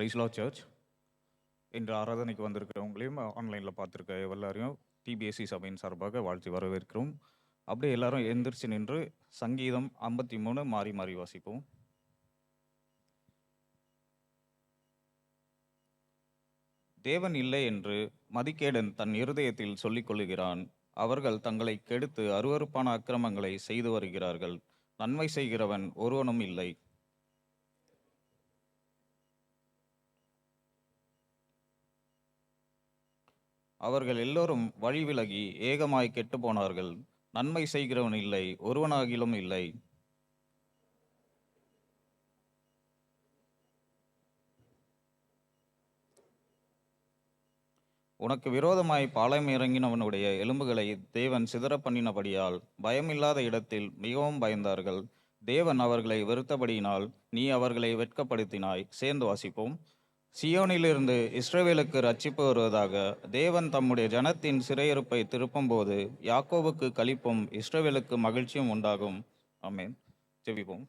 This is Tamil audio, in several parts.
Price Lord search. இன்று ஆராதனைக்கு வந்திருக்கிறவங்களையும் ஆன்லைனில் பார்த்துருக்க எல்லாரையும் டிபிஎஸ்சி சபையின் சார்பாக வாழ்த்தி வரவேற்கிறோம். அப்படியே எல்லாரும் எந்திரிச்சு நின்று சங்கீதம் 53 மாறி மாறி வாசிப்போம். தேவன் இல்லை என்று மதிகேடன் தன் இருதயத்தில் சொல்லிக் கொள்ளுகிறான். அவர்கள் தங்களை கெடுத்து அருவருப்பான அக்கிரமங்களை செய்து வருகிறார்கள். நன்மை செய்கிறவன் ஒருவனும் இல்லை. அவர்கள் எல்லோரும் வழி விலகி ஏகமாய் கெட்டு போனார்கள். நன்மை செய்கிறவன் இல்லை, ஒருவனாகிலும் இல்லை. உனக்கு விரோதமாய் பாளையம் இறங்கினவனுடைய எலும்புகளை தேவன் சிதற பண்ணினபடியால் பயமில்லாத இடத்தில் மிகவும் பயந்தார்கள். தேவன் அவர்களை வெறுத்தபடியினால் நீ அவர்களை வெட்கப்படுத்தினாய். சேர்ந்து வாசிப்போம். சியோனிலிருந்து இஸ்ரவேலுக்கு ரட்சிப்பு வருவதாக. தேவன் தம்முடைய ஜனத்தின் சிறையிருப்பை திருப்பும்போது யாக்கோபுக்கு களிப்பும் இஸ்ரவேலுக்கு மகிழ்ச்சியும் உண்டாகும். ஆமென். ஜெபிப்போம்.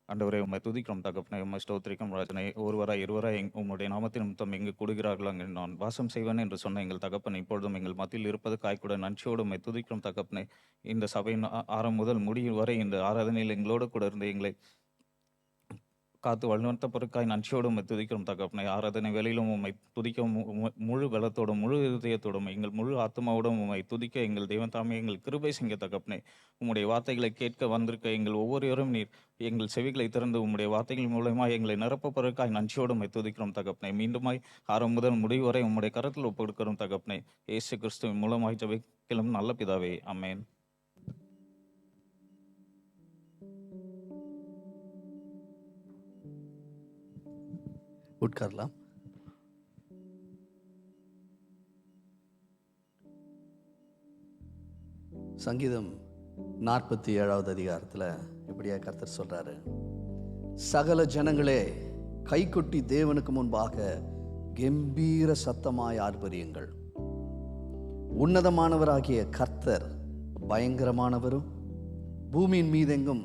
ஆண்டவரே, உம்மை துதிக்கிறோம் தகப்பனே, உம்மை ஸ்தோத்திரிக்கும் ராஜனை. ஒருவராய் இருவராய் உம்முடைய நாமத்தின் நிமித்தம் எங்கு கூடுகிறார்கள் அங்கு நான் வாசம் செய்வேன் என்று சொன்ன எங்கள் தகப்பனை இப்பொழுதும் எங்கள் மத்தியில் இருப்பது காய்க்கூட நன்றியோடு உம்மை துதிக்கிறோம் தகப்பனே. இந்த சபையின் ஆரம்பம் முதல் முடிவு வரை இந்த ஆராதனையில் எங்களோடு கூட இருந்து எங்களை காத்து வழிநடத்த பொருட்காய் நன்றியோடு உம்மை துதிக்கிறோம் தகப்பனை. ஆராதனை வேலையிலும் உம்மை துதிக்க முழு பலத்தோடும் முழு இதயத்தோடும் எங்கள் முழு ஆத்மாவோடும் உம்மை துதிக்க எங்கள் தெய்வம் தாமே எங்கள் கிருபை செய்ய தகப்பனே. உம்முடைய வார்த்தைகளை கேட்க வந்திருக்க எங்கள் ஒவ்வொருவரும் நீர் எங்கள் செவிகளை திறந்து உம்முடைய வார்த்தைகள் மூலமாக எங்களை நிரப்ப பொருட்காய் நன்றியோடு உம்மை துதிக்கிறோம் தகப்பனை. மீண்டுமாய் ஆரம்பம் முதல் முடிவு வரை உம்முடைய கரத்தில் ஒப்புக்கொடுக்கிறோம் தகப்பனை. இயேசு கிறிஸ்துவின் மூலமாய் ஜெபிக்கிறோம் நல்ல பிதாவே, ஆமென். உட்காரலாம். சங்கீதம் 47வது அதிகாரத்தில் இப்படியா கர்த்தர் சொல்றாரு, சகல ஜனங்களே கைகொட்டி தேவனுக்கு முன்பாக கம்பீர சத்தமாய் ஆர்ப்பரியுங்கள். உன்னதமானவராகிய கர்த்தர் பயங்கரமானவரும் பூமியின் மீதெங்கும்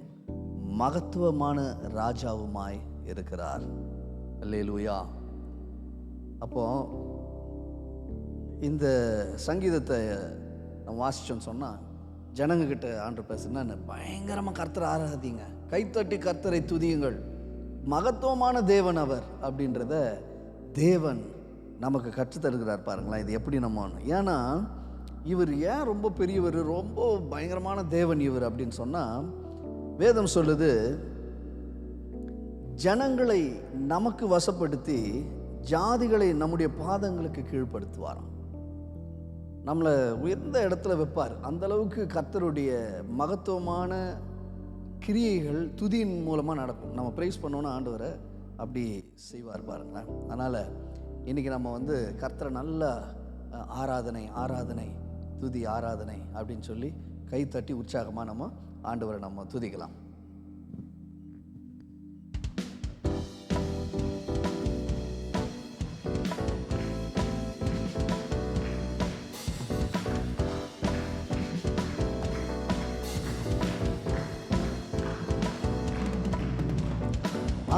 மகத்துவமான ராஜாவுமாய் இருக்கிறார். அல்லேலூயா. அப்போ இந்த சங்கீதத்தை நம்ம வாசிச்சோன்னு சொன்னால் ஜனங்கக்கிட்ட ஆண்டு பேசுனா பயங்கரமாக கர்த்தரை ஆராதிங்க, கைத்தட்டி கர்த்தரை துதியுங்கள், மகத்துவமான தேவன் அவர் அப்படின்றத தேவன் நமக்கு கற்றுத்தருகிறார். பாருங்களேன் இது எப்படி நம்ம. ஏன்னா இவர் ஏன் ரொம்ப பெரியவர், ரொம்ப பயங்கரமான தேவன் இவர் அப்படின்னு சொன்னால், வேதம் சொல்லுது ஜனங்களை நமக்கு வசப்படுத்தி ஜாதிகளை நம்முடைய பாதங்களுக்கு கீழ்ப்படுத்துவாராம். நம்மளை உயர்ந்த இடத்துல வைப்பார். அந்த அளவுக்கு கர்த்தருடைய மகத்துவமான கிரியைகள் துதியின் மூலமாக நடக்கும். நம்ம ப்ரைஸ் பண்ணோன்னு ஆண்டவரை அப்படி செய்வார் பாருங்களேன். அதனால் இன்றைக்கி நம்ம கர்த்தரை நல்ல ஆராதனை ஆராதனை துதி ஆராதனை அப்படின்னு சொல்லி கை தட்டி உற்சாகமாக நம்ம ஆண்டவரை நம்ம துதிக்கலாம்.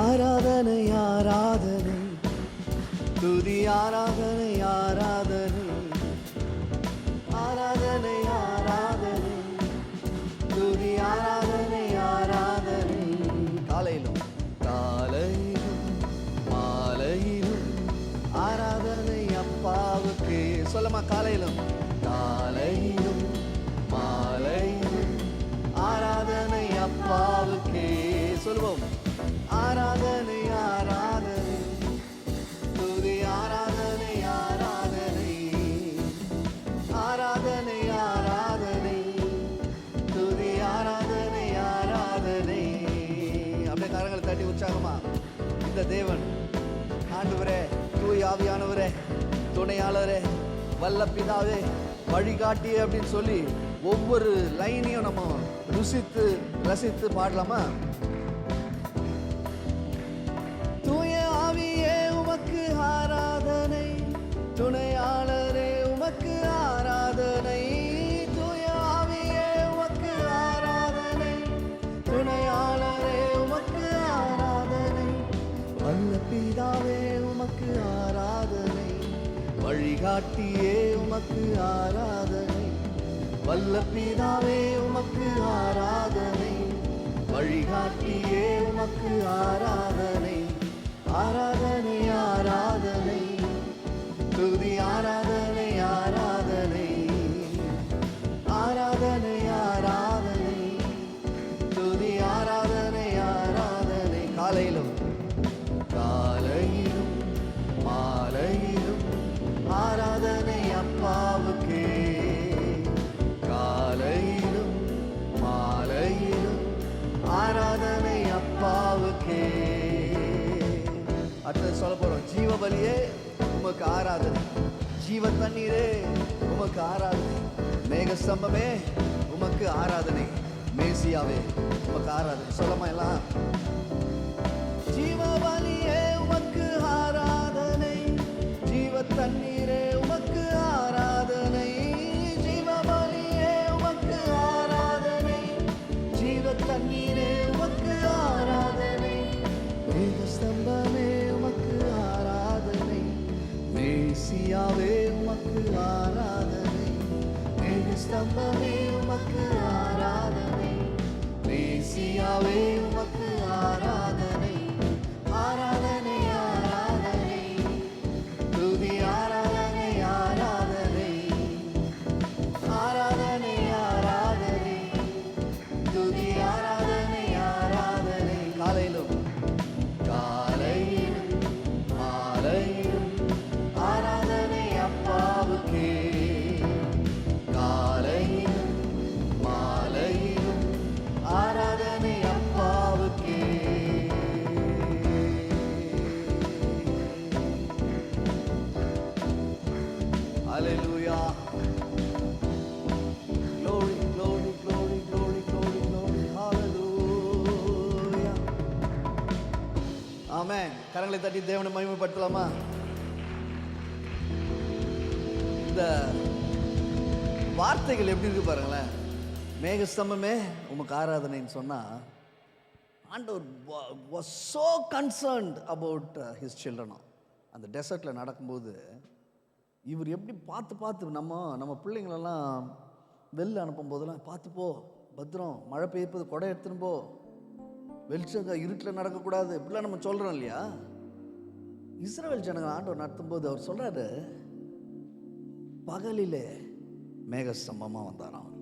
ஆராதனை ஆராதனை துதி ஆராதனை ஆராதனை ஆராதனை ஆராதனை துதி ஆராதனை ஆராதனை. காலையிலும் காலையிலும் மாலையிலும் ஆராதனை அப்பாவுக்கு. சொல்லமா, காலையிலும் காலையிலும் மாலையிலும் ஆராதனை அப்பாவுக்கு. சொல்லுவோம். ஆராதனை ஆராதனை துதி ஆராதனை ஆராதனை ஆராதனை ஆராதனை துதி ஆராதனை ஆராதனை. அப்படியே கரங்களை தட்டி உற்சாகமா இந்த தேவன் ஆண்டவரே, தூய் ஆவியானவரே, துணையாளரே, வல்ல பிதாவே, வழிகாட்டியே அப்படின்னு சொல்லி ஒவ்வொரு லைனையும் நம்ம ருசித்து ரசித்து பாடலாமா? ஆராதனை துணையாளரே உமக்கு ஆராதனை, தூய ஆவியே உமக்கு ஆராதனை, துணையாளரே உமக்கு ஆராதனை, வல்ல பிதா வழிகாட்டியே உமக்கு ஆராதனை, வல்ல பிதாவே உமக்கு ஆராதனை, வழிகாட்டியே உமக்கு ஆராதனை, ஆராதனை ஆராதனை, துதி ஆராதனை ஆராதனை, ஆராதனை ஆராதனை, துதி ஆராதனை ஆராதனை. காலையிலும் காலையிலும் மாலையிலும் ஆராதனை அப்பாவுக்கே, காலையிலும் மாலையிலும் ஆராதனை அப்பாவுக்கே. அடுத்தது சொல்ல போறோம், ஜீவ பலியே உமக்கு ஆராதனை, ஜீவ தண்ணீரே உமக்கு ஆராதனை, மேகஸ்தம்பமே உமக்கு ஆராதனை, மேசியாவே உமக்கு ஆராதனை. சொல்லமா எல்லாம்? ஜீவ பலியே உமக்கு ஆராதனை, ஜீவ தண்ணீரே உமக்கு ஆராதனை, ஜீவ பலியே உமக்கு ஆராதனை, ஜீவ தண்ணீரே உமக்கு ஆராதனை, மேகஸ்தம்பமே உமக்கு ஆராதனை, மேசியாவே உமக்கு ஆராதனை, மேகஸ்தம்பமே உமக்கு ஆராதனை, மேசியாவே உமக்கு ஆராதனை, ஆராதனை ஆராதனை, துதி ஆராதனை ஆராதனை, ஆராதனை ஆராதனை, துதி ஆராதனை ஆராதனை. காலையிலும் காலையிலும் மாலையிலும் ஆராதனை அப்பாவுக்கே, காலையிலும் மாலையிலும் ஆராதனை அப்பாவுக்கே. ஹல்லேலூயா. Glory, glory, glory, glory, glory, glory. Hallelujah. ஆமென். கரங்களை தட்டி தேவனை மகிமைப்படுத்தலாமா? இந்த வார்த்தைகள் எப்படி இருக்கு பாருங்களேன். மேகஸ்தம்பமே உமக்கு ஆராதனைன்னு சொன்னா, ஆண்டவர் was so concerned about his children. அந்த டெசர்ட்ல நடக்கும்போது இவர் எப்படி பார்த்து பார்த்து நம்ம பிள்ளைங்களெல்லாம் வெளில அனுப்பும் போதெல்லாம், பார்த்து போ, பத்திரம், மழை பெய்யும்போது கொடை எடுத்துன்னு போ, வெளிச்சங்க இருட்டில் நடக்கக்கூடாது, இப்படிலாம் நம்ம சொல்கிறோம் இல்லையா? இஸ்ரவேல் ஜனங்கள் ஆண்டவர் நடத்தும்போது அவர் சொல்கிறாரு, பகலிலே மேகஸ்தம்பமாக வந்தாராம்.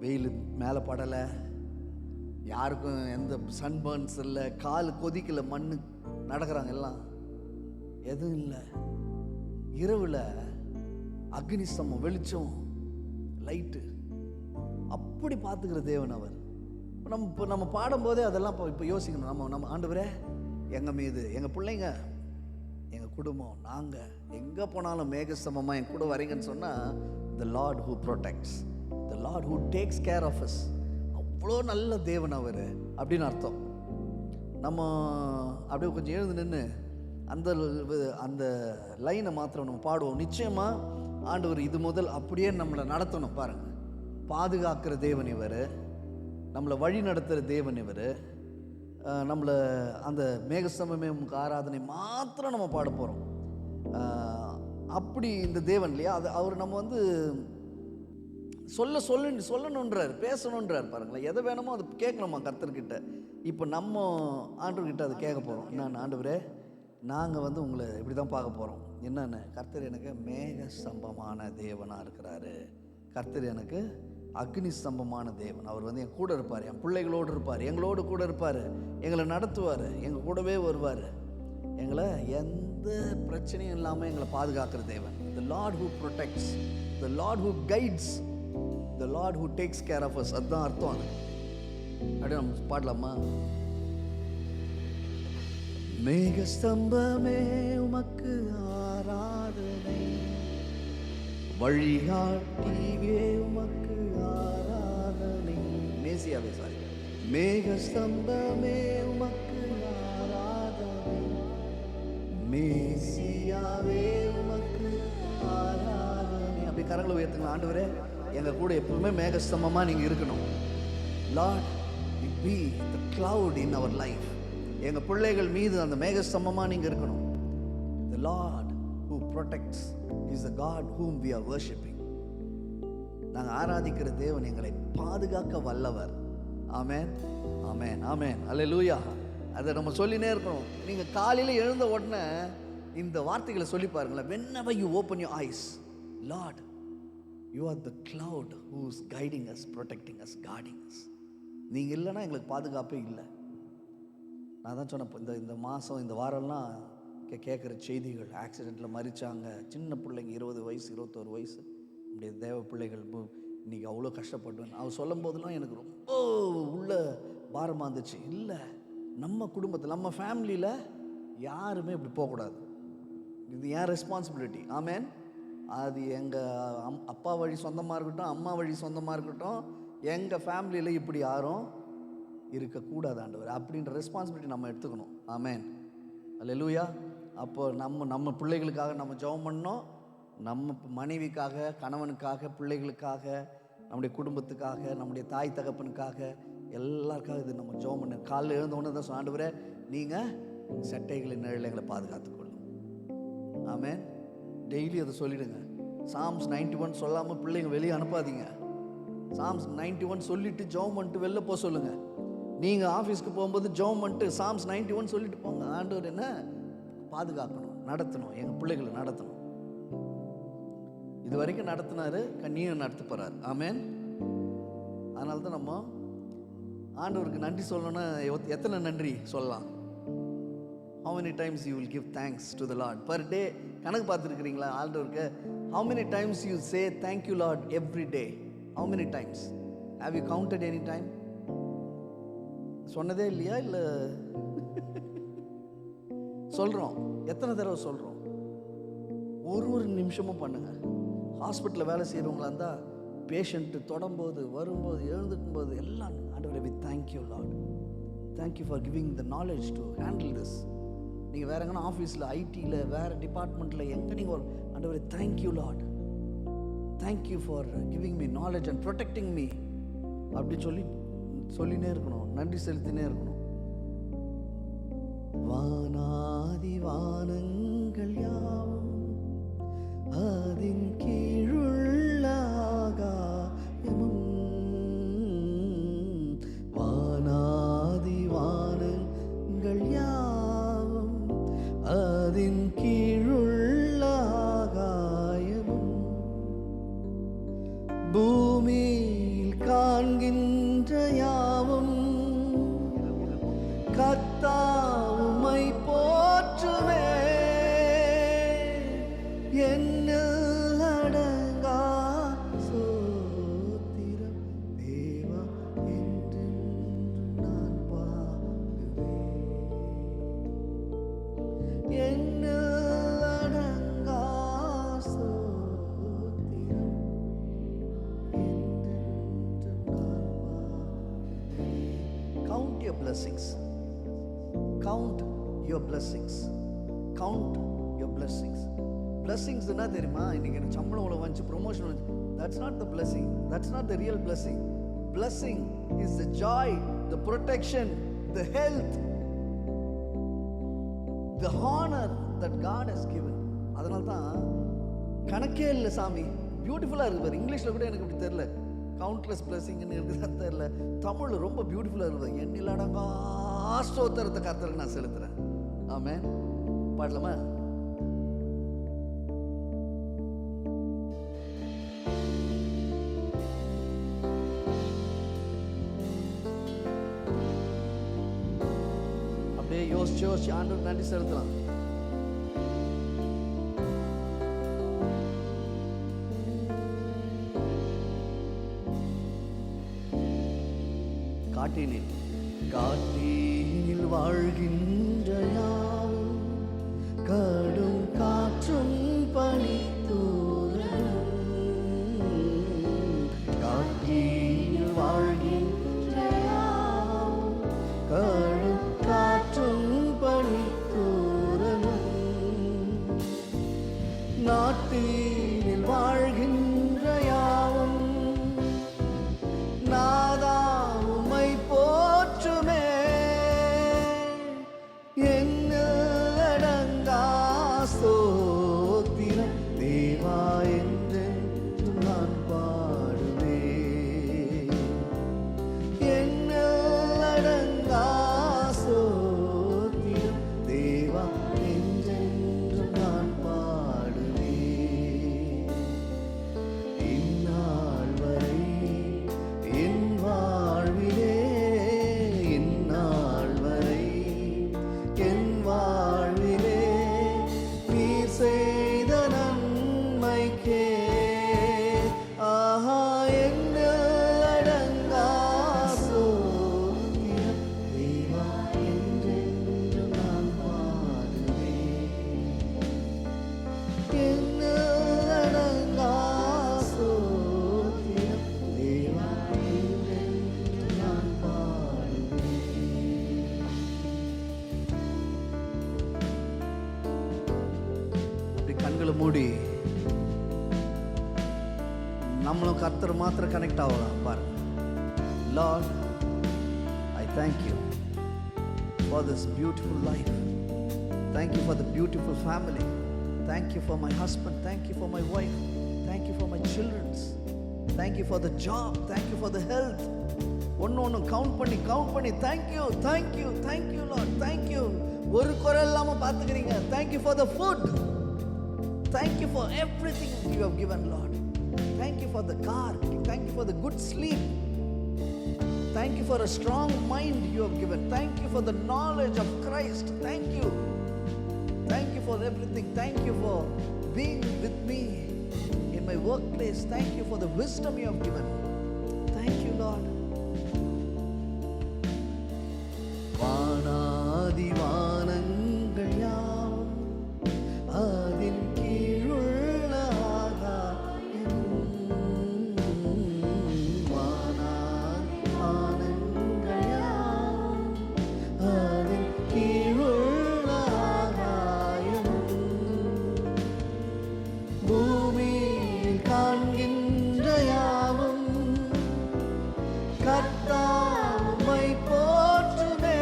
வெயில் மேலே படலை, யாருக்கும் எந்த சன்பர்ன்ஸ் இல்லை, கால் கொதிக்கல, மண்ணு நடக்கிறாங்க எல்லாம், எதுவும் இல்லை. இரவில் அக்னி ஸ்தம்பம், வெளிச்சம், லைட்டு, அப்படி பார்த்துக்கிற தேவன் அவர். இப்போ நம்ம பாடும்போதே அதெல்லாம் இப்போ யோசிக்கணும். நம்ம ஆண்டவரே, எங்கள் மீது, எங்கள் பிள்ளைங்க, எங்கள் குடும்பம், நாங்கள் எங்கே போனாலும் மேகஸ்தம்பமாக என் கூட வரீங்கன்னு சொன்னால், the Lord who protects, the Lord who takes care of us. அவ்வளோ நல்ல தேவன் அவர் அப்படின்னு அர்த்தம். நம்ம அப்படியே கொஞ்சம் எழுந்து நின்று அந்த லைனை மாத்திரம் நம்ம பாடுவோம். நிச்சயமாக ஆண்டவர் இது முதல் அப்படியே நம்மளை நடத்தணும். பாருங்கள், பாதுகாக்கிற தேவன் இவர், நம்மளை வழி நடத்துகிற தேவன் இவர். நம்மளை அந்த மேகஸ்தம்பமே உமக்கு ஆராதனை மாத்திரம் நம்ம பாட போகிறோம். அப்படி இந்த தேவன் இல்லையா, அது அவர் நம்ம சொல்லணுன்றார், பேசணுன்றார். பாருங்களேன், எதை வேணுமோ அது கேட்கணுமா கர்த்தர்கிட்ட. இப்போ நம்ம ஆண்டவர்கிட்ட அதை கேட்க போகிறோம். என்னென்ன, ஆண்டவரே, நாங்கள் உங்களை இப்படி தான் பார்க்க போகிறோம். என்னென்ன, கர்த்தர் எனக்கு மேக ஸ்தம்பமான தேவனாக இருக்கிறாரு, கர்த்தர் எனக்கு அக்னி ஸ்தம்பமான தேவன். அவர் என் கூட இருப்பார், என் பிள்ளைகளோடு இருப்பார், எங்களோடு கூட இருப்பார், எங்களை நடத்துவார், எங்கள் கூடவே வருவார், எங்களை எந்த பிரச்சனையும் இல்லாமல் எங்களை பாதுகாக்கிற தேவன். The Lord who protects, the Lord who guides, the Lord who takes care of us. அதுதான் அர்த்தம். அது அப்படியே நம்ம பாடலாமா? மேகஸ்தம்பமே உமக்கு ஆராதனை, வழிகாட்டியே உமக்கு ஆராதனை, மேசியாவே சாரி, மேகஸ்தம்பமே உமக்கு ஆராதனை, மேசியாவே உமக்கு ஆராதனை. அப்படி கரங்களை உயர்த்துங்க. ஆண்டவரே, எங்க கூட எப்பவுமே மேகஸ்தம்பமா நீங்க இருக்கணும். Lord, be the cloud in our life. எங்க பிள்ளைகள் மீது அந்த மேகஸ்தம்பமா நீங்க இருக்கணும். The Lord who protects. He is the God whom we are worshiping. நாங்கள் ஆராதிக்கிற தேவன் எங்களை பாதுகாக்க வல்லவர். ஆமென், ஆமென், ஆமென், அல்லேலூயா. அதை நம்ம சொல்லினே இருக்கணும். நீங்கள் காலையில் எழுந்த உடனே இந்த வார்த்தைகளை சொல்லி பாருங்களேன். whenever you open your eyes, Lord, you are the cloud who's guiding us, protecting us, guarding us. நீங்கள் இல்லைன்னா எங்களுக்கு பாதுகாப்பே இல்லை. நான் தான் சொன்னேன், இந்த மாதம் இந்த வாரம்லாம் கேட்குற செய்திகள், ஆக்சிடெண்ட்டில் மறிச்சாங்க, சின்ன பிள்ளைங்க 20 வயசு 21 வயசு, நம்முடைய தேவ பிள்ளைகள் இன்றைக்கி அவ்வளோ கஷ்டப்படுவேன். அவர் சொல்லும் போதெல்லாம் எனக்கு ரொம்ப உள்ள பாரமாக இருந்துச்சு. இல்லை, நம்ம குடும்பத்தில் நம்ம ஃபேமிலியில் யாருமே இப்படி போகக்கூடாது. இது ஏன் ரெஸ்பான்சிபிலிட்டி. ஆமேன். அது எங்கள் அப்பா வழி சொந்தமாக இருக்கட்டும், அம்மா வழி சொந்தமாக இருக்கட்டும், எங்கள் ஃபேமிலியில் இப்படி யாரும் இருக்கக்கூடாது ஆண்டவர் அப்படின்ற ரெஸ்பான்சிபிலிட்டி நம்ம எடுத்துக்கணும். ஆமேன், அல்லேலூயா. அப்போ நம்ம பிள்ளைகளுக்காக நம்ம ஜெபம் பண்ணோம். நம்ம மனைவிக்காக, கணவனுக்காக, பிள்ளைகளுக்காக, நம்முடைய குடும்பத்துக்காக, நம்முடைய தாய் தகப்பனுக்காக, எல்லாருக்காக இது நம்ம ஜெபம் பண்ண. காலையில் எழுந்தோன்னு தான் சொன்ன, ஆண்டவரே நீங்கள் சட்டைகளின் நிழல் எங்களை பாதுகாத்துக்கொள்ளும். ஆமேன். டெய்லி அதை சொல்லிடுங்க. சாம்ஸ் 91 சொல்லாமல் பிள்ளைங்க வெளியே அனுப்பாதீங்க. சாம்ஸ் 91 சொல்லிட்டு ஜெபம் பண்ணிட்டு வெளில போக சொல்லுங்கள். நீங்கள் ஆஃபீஸ்க்கு போகும்போது ஜெபம் பண்ணிட்டு சாம்ஸ் 91 சொல்லிட்டு போங்க. ஆண்டவர் என்ன பாதுகாக்கணும், நடத்தணும், எங்கள் பிள்ளைகளை நடத்தணும். இது வரைக்கும் நடத்தினாரு, நீயும் நடத்த போகிறார். ஆமேன். அதனால தான் நம்ம ஆண்டவருக்கு நன்றி சொல்லணும்னா எத்தனை நன்றி சொல்லலாம்? How many times you will give thanks to the Lord per day? கணக்கு பார்த்துருக்கிறீங்களா ஆண்டவருக்கு? How many times you say thank you Lord every day? How many times? Have you counted any time? சொன்னதே இல்லையா? இல்லை சொல்கிறோம். எத்தனை தடவை சொல்கிறோம்? ஒரு நிமிஷமும் பண்ணுங்க. ஹாஸ்பிட்டலில் வேலை செய்கிறவங்களா இருந்தால் பேஷண்ட்டு தொடரும்போது, வரும்போது, எழுந்துக்கும் போது எல்லாம் ஆண்டவரே we thank you Lord. Thank you for giving the knowledge to handle this. நீங்கள் வேறு எங்கன்னா ஆஃபீஸில், ஐடியில், வேறு டிபார்ட்மெண்ட்டில் எங்கே நீங்கள் ஆண்டவரே thank you Lord. Thank you for giving me knowledge and protecting me அப்படி சொல்லினே இருக்கணும். நன்றி செலுத்தினே இருக்கணும். வானாதி வானங்கள் யாவும் அதின் கீழுள்ள ஆகாயமும், வானாதி வானங்கள் யாவும் அதின் கீழுள்ள ஆகாயமும், பூமியில் காண்கின்ற யாவும் கர்த்தாவுமை போற்றுமே. என்னில் அடங்கா சோத்திரம் தேவா என்று நான் பாடுவேன். என்னில் அடங்கா சோத்திரம் என்று நான் பாடுவேன். Count your blessings. Count your blessings. Count your blessings. Blessings என்ன தெரியுமா? இன்னைக்கு எனக்கு சம்பளம் உள்ள வந்துச்சு, ப்ரொமோஷன் வந்துச்சு. That's not the blessing. That's not the real blessing. Blessing is the joy, the protection, the health, the honor that God has given. அதனால தான் கணக்கே இல்லை சாமி. பியூட்டிஃபுல்லாக இருக்குது பாரு. இங்கிலீஷில் கூட எனக்கு இப்படி தெரியல, கவுண்ட்லெஸ் பிளஸிங்னு இருக்குதா தெரியல. தமிழ் ரொம்ப பியூட்டிஃபுல்லாக இருக்குது. எண்ணில் அடங்கா ஸ்தோத்திரத்தை கர்த்தருக்கு நான் செலுத்துறேன். ஆமென். பாடலாமா? அப்படியே யோசிச்சு ஆண்டவருக்கு நன்றி செலுத்தலாம். காட்டினில் வாழ்கின்ற யாவும் கடும் காற்றும் பனித்தூறலும், காட்டினில் வாழ்கின்ற யாவும் கடும் காற்றும் பனித்தூறலும், நாட்டினில் வாழ்கின்ற யாவும் நாதா உம்மை போற்றுமே. என்னில் அடங்கா கர்த்தர் மாத்திரம் கனெக்ட் ஆகலாம் பாருங்க. Lord, I thank you for this beautiful life. Thank you for the beautiful family. Thank you for my husband. Thank you for my wife. Thank you for my children. Thank you for the job. Thank you for the health. ஒன்று கவுண்ட் பண்ணி thank you, thank you, thank you Lord, thank you. ஒரு குறை இல்லாம பார்த்துக்கிறீங்க. Thank you for the food. Thank you for everything you have given, Lord. Thank you for the car. Thank you for the good sleep. Thank you for a strong mind you have given. Thank you for the knowledge of Christ. Thank you. Thank you for everything. Thank you for being with me in my workplace. Thank you for the wisdom you have given. Thank you, Lord. வானாதி வானங்கள் யாவும் அதின் கீழுள்ள ஆகாயம், வானாதி வானங்கள் யாவும் அதின் கீழுள்ள ஆகாயம், பூமியில் காண்கின்ற யாவும் கர்த்தாவை போற்றுமே.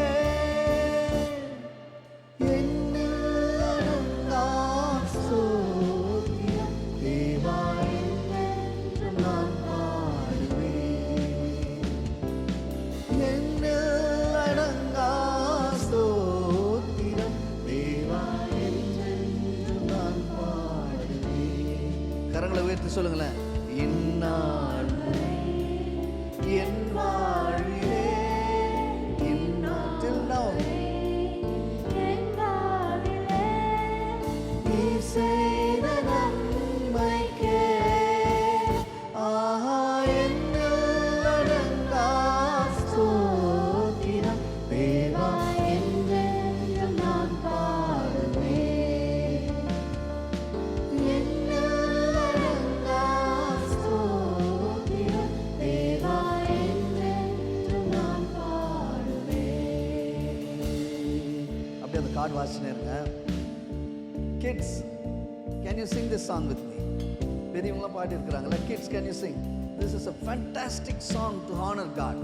என்னில் அடங்கா ஸ்தோத்திரம் தேவா என்றென்றும் நான் பாடுவேன். என்னில் அடங்கா ஸ்தோத்திரம் தேவா என்றென்றும் நான் பாடுவேன். கரங்களை உயர்த்தி சொல்லுங்களேன். இந்நாள் என் வாழ்விலே till now நீ செய்த நன்மைக்கே ஆஹா என்னில் அடங்கா ஸ்தோத்திரம் தேவா என்றென்றும் நான் பாடுவேன். என்னில் அடங்கா ஸ்தோத்திரம் தேவா என்றென்றும் நான் பாடுவேன். அப்படியே அந்த கார்டு வாசிச்சுனே இருங்க. Kids, can you sing this song with me? பெரியவங்களாம் பாடி இருக்கிறாங்களா? Kids, can you sing? This is a fantastic song to honor God.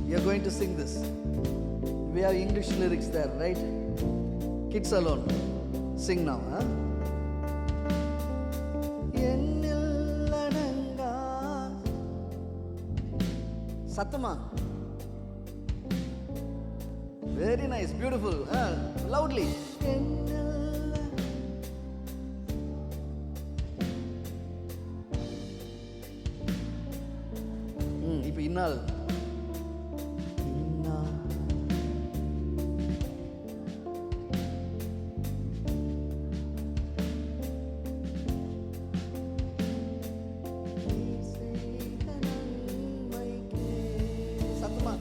You are going to sing this. We have English lyrics there, right? Kids alone. Sing now, huh? என்னில் அடங்கா சத்தமா. Very nice, beautiful. Loudly. இப்போ இன்னால் சத்தமா.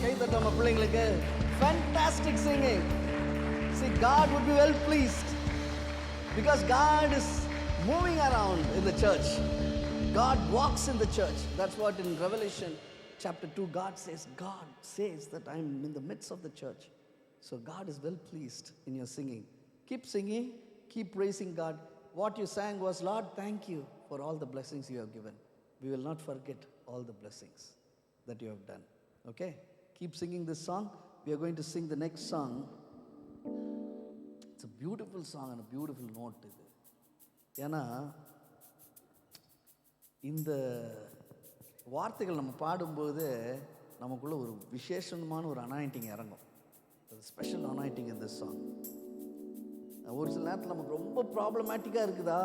கை தட்டமா பிள்ளைங்களுக்கு. Fantastic singing. See, God would be well pleased because God is moving around in the church. God walks in the church. That's what in Revelation chapter 2 God says that I'm in the midst of the church. So God is well pleased in your singing. Keep singing, keep praising God. What you sang was, Lord, thank you for all the blessings you have given. We will not forget all the blessings that you have done. Okay? Keep singing this song. We are going to sing the next song. It's a beautiful song and a beautiful note இது. ஏன்னா இந்த வார்த்தைகள் நம்ம பாடும்போது நமக்குள்ள ஒரு விசேஷமான ஒரு அனாயிண்டிங் இறங்கும். Special anointing in this song. ஒரு சில நேரத்தில் நமக்கு ரொம்ப ப்ராப்ளமேட்டிக்காக இருக்குதா,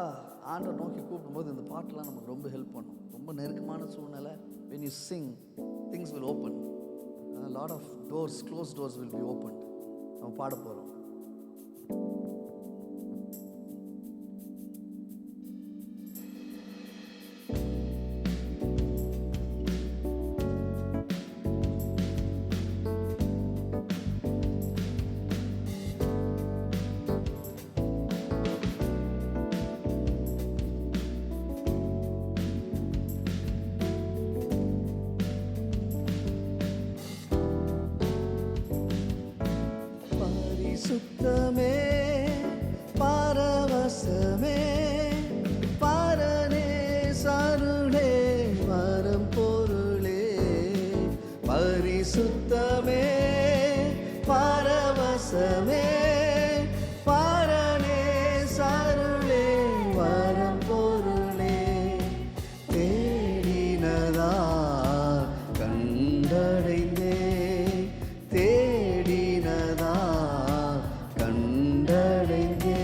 ஆண்டவர் நோக்கி கூப்பிடும்போது இந்த பாட்டெலாம் நமக்கு ரொம்ப ஹெல்ப் பண்ணும். ரொம்ப நெருக்கமான சூழ்நிலை. when you sing, things will open. A lot of doors, closed doors will be opened. நம்ம பாட போகிறோம். பரவசமே பரனே சருளே வரம் பொருளே பரிசுத்தமே பரவசமே பரனே சருளே வரம் பொருளே தேடினதா கண்டடைந்தே தேடினதா கண்டடைந்தே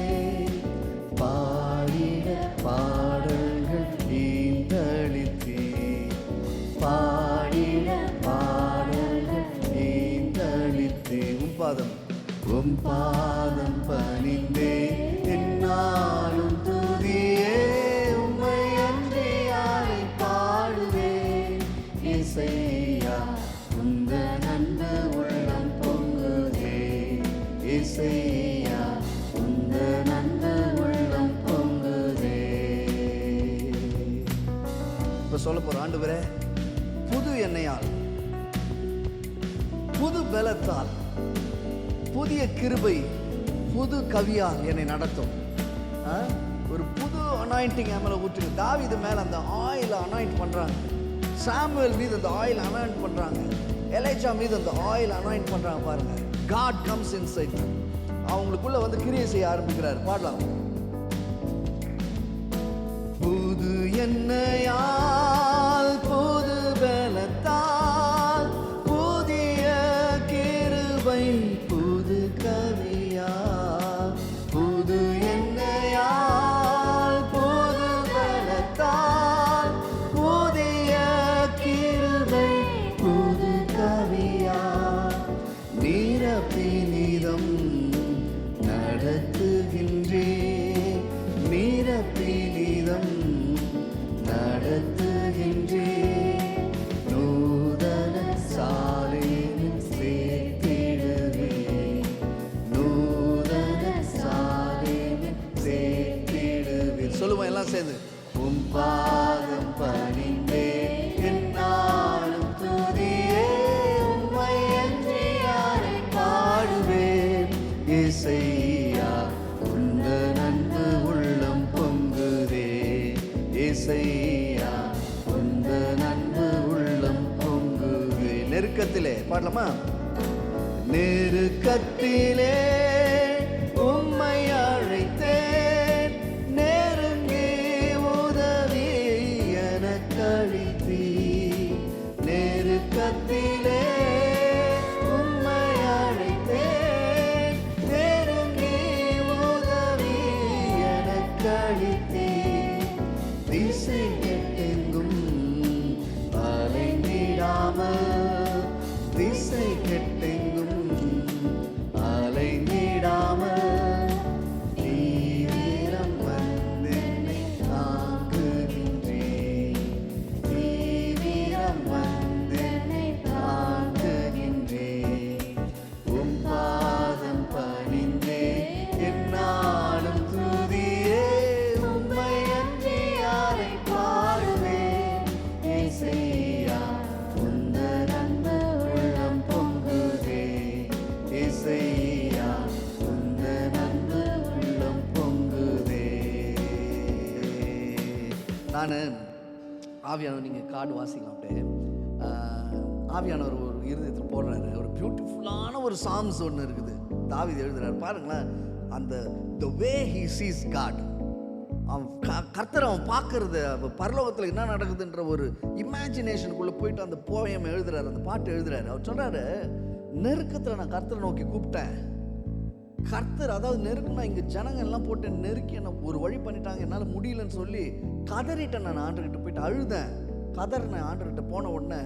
பாடிட பாடல்கள் ஈந்தளித்தே பாடிட பாடல்கள் ஈந்தளித்தே உம் பாதம் பணிந்தே என்னாலும் துதியே உம்மை அன்றி யாரை பாடுவேன் இசையா உந்த நன்மை உள்ளம் பொங்குதே இசையா உந்த நன்மை உள்ளம் பொங்குதே. இப்ப சொல்ல போற ஆண்டவரே, புது எண்ணெயால் புது பலத்தால் புதிய கிருபை புது கவியால் என்னை நடத்தும். ஒரு புது அனாயிண்டிங் மேல ஊற்றுங்க. தாவீது மேல அந்த ஆயில் அனாயிண்ட் பண்றாங்க, சாமுவேல் மீது அந்த ஆயில் அனாயிண்ட் பண்றாங்க, எலைஜா மீது அந்த ஆயில் அனாயிண்ட் பண்றாங்க. பாருங்க, God comes inside. அவங்களுக்குள்ள வந்து கிரியை செய்ய ஆரம்பிக்கிறார். பாடலாம். புது எண்ணெயால் புது பலத்தால் புதிய கிருபை புது கவியா புது எண்ணெயால் புது பலத்தால் புதிய கிருபை புது கவியா நீரப்பினிதம் நடத்துகின்றே நீரப்பினிதம் நடத்துகின்றே நூதன சாலையில் சேர்த்திடுவே நூதன சாலையில் சேர்த்திடுவே. சொல்லுவோம் எல்லாம் சேர்ந்து. உம் பாதம் பணிந்தே என்னாலும் துதியே உம்மை அன்றி யாரை பாடுவேன் இசையா உந்த நன்மை உள்ளம் பொங்குதே இசையா உந்த நன்மை உள்ளம் பொங்குதே. நெருக்கத்திலே பாடலாமா? நெருக்கத்திலே உம்மை அழைத்தேன் நெருங்கி உதவி எனக்களித்தீ நெருக்கத்திலே உம்மை அழைத்தேன் நெருங்கி உதவி எனக்களித்தீ திசை கெட்டெங்கும் அலைந்திடாமல் திசை கெட்டெங்கும் அலைந்திடாமல் தீவிரம் வந்தென்னை தாங்குகின்றே தீவிரம் வந்தென்னை தாங்குகின்றே உம் பாதம் பணிந்தே என்னாலும் துதியே உம்மை அன்றி யாரை பாடுவேன் இசையா உந்த நன்மை உள்ளம் பொங்குதே இசையா உந்த நன்மை உள்ளம் பொங்குதே. நான் ஆவியானவர், நீங்கள் கார்டு வாசிக்கலாம் அப்படியே. ஆவியானவர் ஒரு இருதயத்தில் போடுறாரு. ஒரு பியூட்டிஃபுல்லான ஒரு சாங்ஸ் ஒன்று இருக்குது, தாவீது எழுதுறாரு. பாருங்களேன், அந்த the way he sees God, அவன் கர்த்தர் அவன் பார்க்கறது, பரலோகத்தில் என்ன நடக்குதுன்ற ஒரு இமேஜினேஷனுக்குள்ளே போயிட்டு அந்த போயம் எழுதுறாரு, அந்த பாட்டு எழுதுறாரு. அவர் சொல்றாரு, நெருக்கத்தில் நான் கர்த்தரை நோக்கி கூப்பிட்டேன். கர்த்தர், அதாவது நெருக்குனா இங்கே ஜனங்க எல்லாம் போட்டு நெருக்கி என்ன ஒரு வழி பண்ணிட்டாங்க, என்னால் முடியலன்னு சொல்லி கதறிட்டேன். நான் ஆண்டர்கிட்ட போயிட்டு அழுதேன், கதறினேன். ஆண்டர்கிட்ட போன உடனே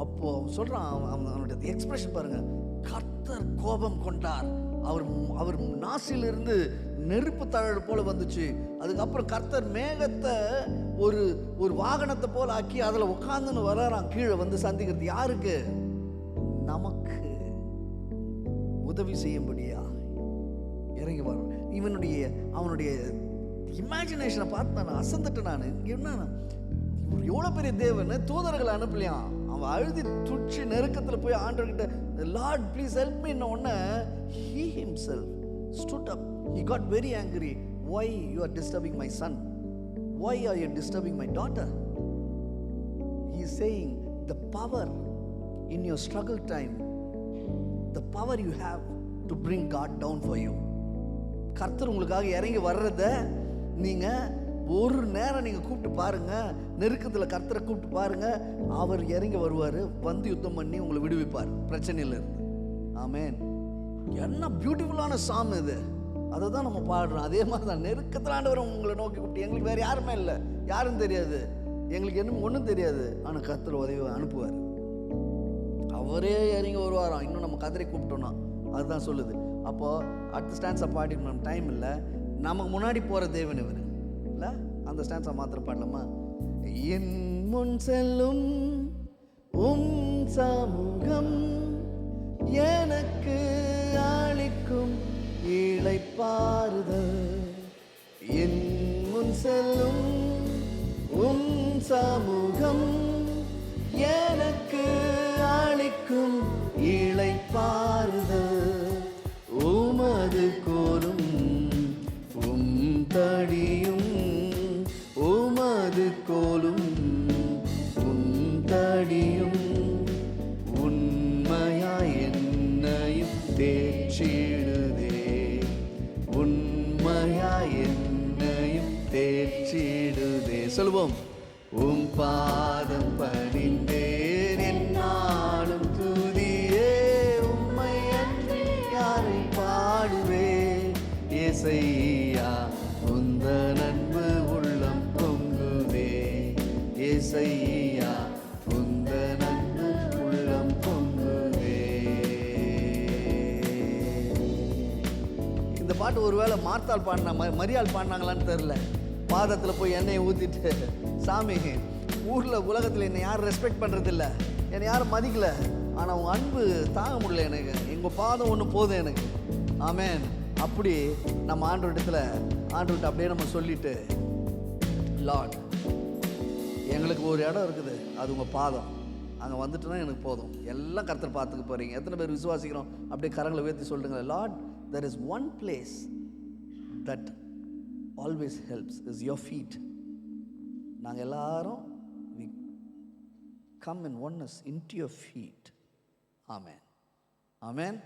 அப்போ அவன் சொல்கிறான், அவனுடைய எக்ஸ்பிரஷன் பாருங்க, கர்த்தர் கோபம் கொண்டார். அவர் நாசிலிருந்து நெருப்பு தழல் போல வந்துச்சு. அதுக்கப்புறம் கர்த்தர் மேகத்தை ஒரு வாகனத்தை போல ஆக்கி அதில் உட்காந்துன்னு வராராம் கீழே வந்து சந்திக்கிறது. யாருக்கு? நமக்கு உதவி செய்யும்படியா இறங்கி வரோம். அவனுடைய இமேஜினேஷனை பார்த்து நான் அசந்துட்டேன். நான் என்ன, எவ்வளோ பெரிய தேவன், தூதர்களை அனுப்பலையாம். அவன் அழுதி துடிச்சு நெருக்கத்தில் போய் ஆண்டவர்கிட்ட, லார்ட் ப்ளீஸ் ஹெல்ப் மீ உடனே he himself stood up. He got very angry. why you are disturbing my son? Why are you disturbing my daughter? He is saying the power in your struggle time, the power you have to bring God down for you. கர்த்தர் உங்களுக்காக இறங்கி வர்றத நீங்க ஒரு நேரம் நீங்க கூப்பிட்டு பாருங்க, நெருக்கத்தில் கர்த்தரை கூப்பிட்டு பாருங்க, அவர் இறங்கி வருவார், வந்து யுத்தம் பண்ணி உங்களை விடுவிப்பார் பிரச்சனையில இருந்து. ஆமென். என்ன பியூட்டிஃபுல்லான சாம் இது, அதை தான் நம்ம பாடுறோம். அதே மாதிரி தான் நெருக்கத்தில் ஆண்டவர் உங்களை நோக்கி கூப்பிட்டு, எங்களுக்கு வேறு யாருமே இல்லை, யாரும் தெரியாது, எங்களுக்கு என்ன ஒன்றும் தெரியாது, ஆனால் கர்த்தர் உதவி அனுப்புவார், அவரே இறங்கி வருவாராம். இன்னும் நம்ம கதரை கூப்பிட்டோன்னா அதுதான் சொல்லுது. அப்போது அடுத்த ஸ்டான்ஸை பாடிட்டு நம்ம டைம் இல்லை, நமக்கு முன்னாடி போகிற தேவன் இவர் இல்லை. அந்த ஸ்டான்ஸை மாத்திரம் பாடலாமா? என் முன் செல்லும் சமூகம் எனக்கு அளிக்கும் இளைப்பாறுதல். என் முன் செல்லும் சமூகம் எனக்கு அளிக்கும் இளைப்பாறுதல். உமது கோலும் தடியும், உமது கோலும் தடியும் உண்மையாய் என்னையும் தேற்றிடுதே, உண்மையாய் என்னையும் தேற்றிடுதே. சொல்லுவோம். பாதம் பணிந்தேன் என்னாலும் துதியே, உம்மை அன்றி யாரை பாடுவேன். ஏசையா உந்த நன்பு உள்ளம் பொங்குதே, ஏசையா உந்த நன்பு உள்ளம் பொங்குதே. இந்த பாட்டு ஒருவேளை மார்த்தாள் பாடினா மரியாள் பாடினாங்களான்னு தெரில. பாதத்தில் போய் எண்ணெயை ஊற்றிட்டு, சாமி ஊரில் உலகத்தில் என்னை யாரும் ரெஸ்பெக்ட் பண்ணுறதில்ல, என்னை யாரும் மதிக்கலை, ஆனால் உங்கள் அன்பு தாங்க முடியல எனக்கு, எங்கள் பாதம் ஒன்று போதும் எனக்கு. ஆமென். அப்படி நம்ம ஆண்டவரிடத்தில் ஆண்டவர்கிட்ட அப்படியே நம்ம சொல்லிட்டு, லார்ட் எங்களுக்கு ஒரு இடம் இருக்குது, அது உங்கள் பாதம், அங்கே வந்துட்டுனா எனக்கு போதும், எல்லாம் கர்த்தர் பார்த்துக்க போகிறீங்க. எத்தனை பேர் விசுவாசிக்கிறோம்? அப்படியே கரங்களை உயர்த்தி சொல்லுங்கள். Lord, there is one place that always helps is your feet. நாங்கள் எல்லாரும் we come in oneness into your feet. ஆமென். ஆமென்.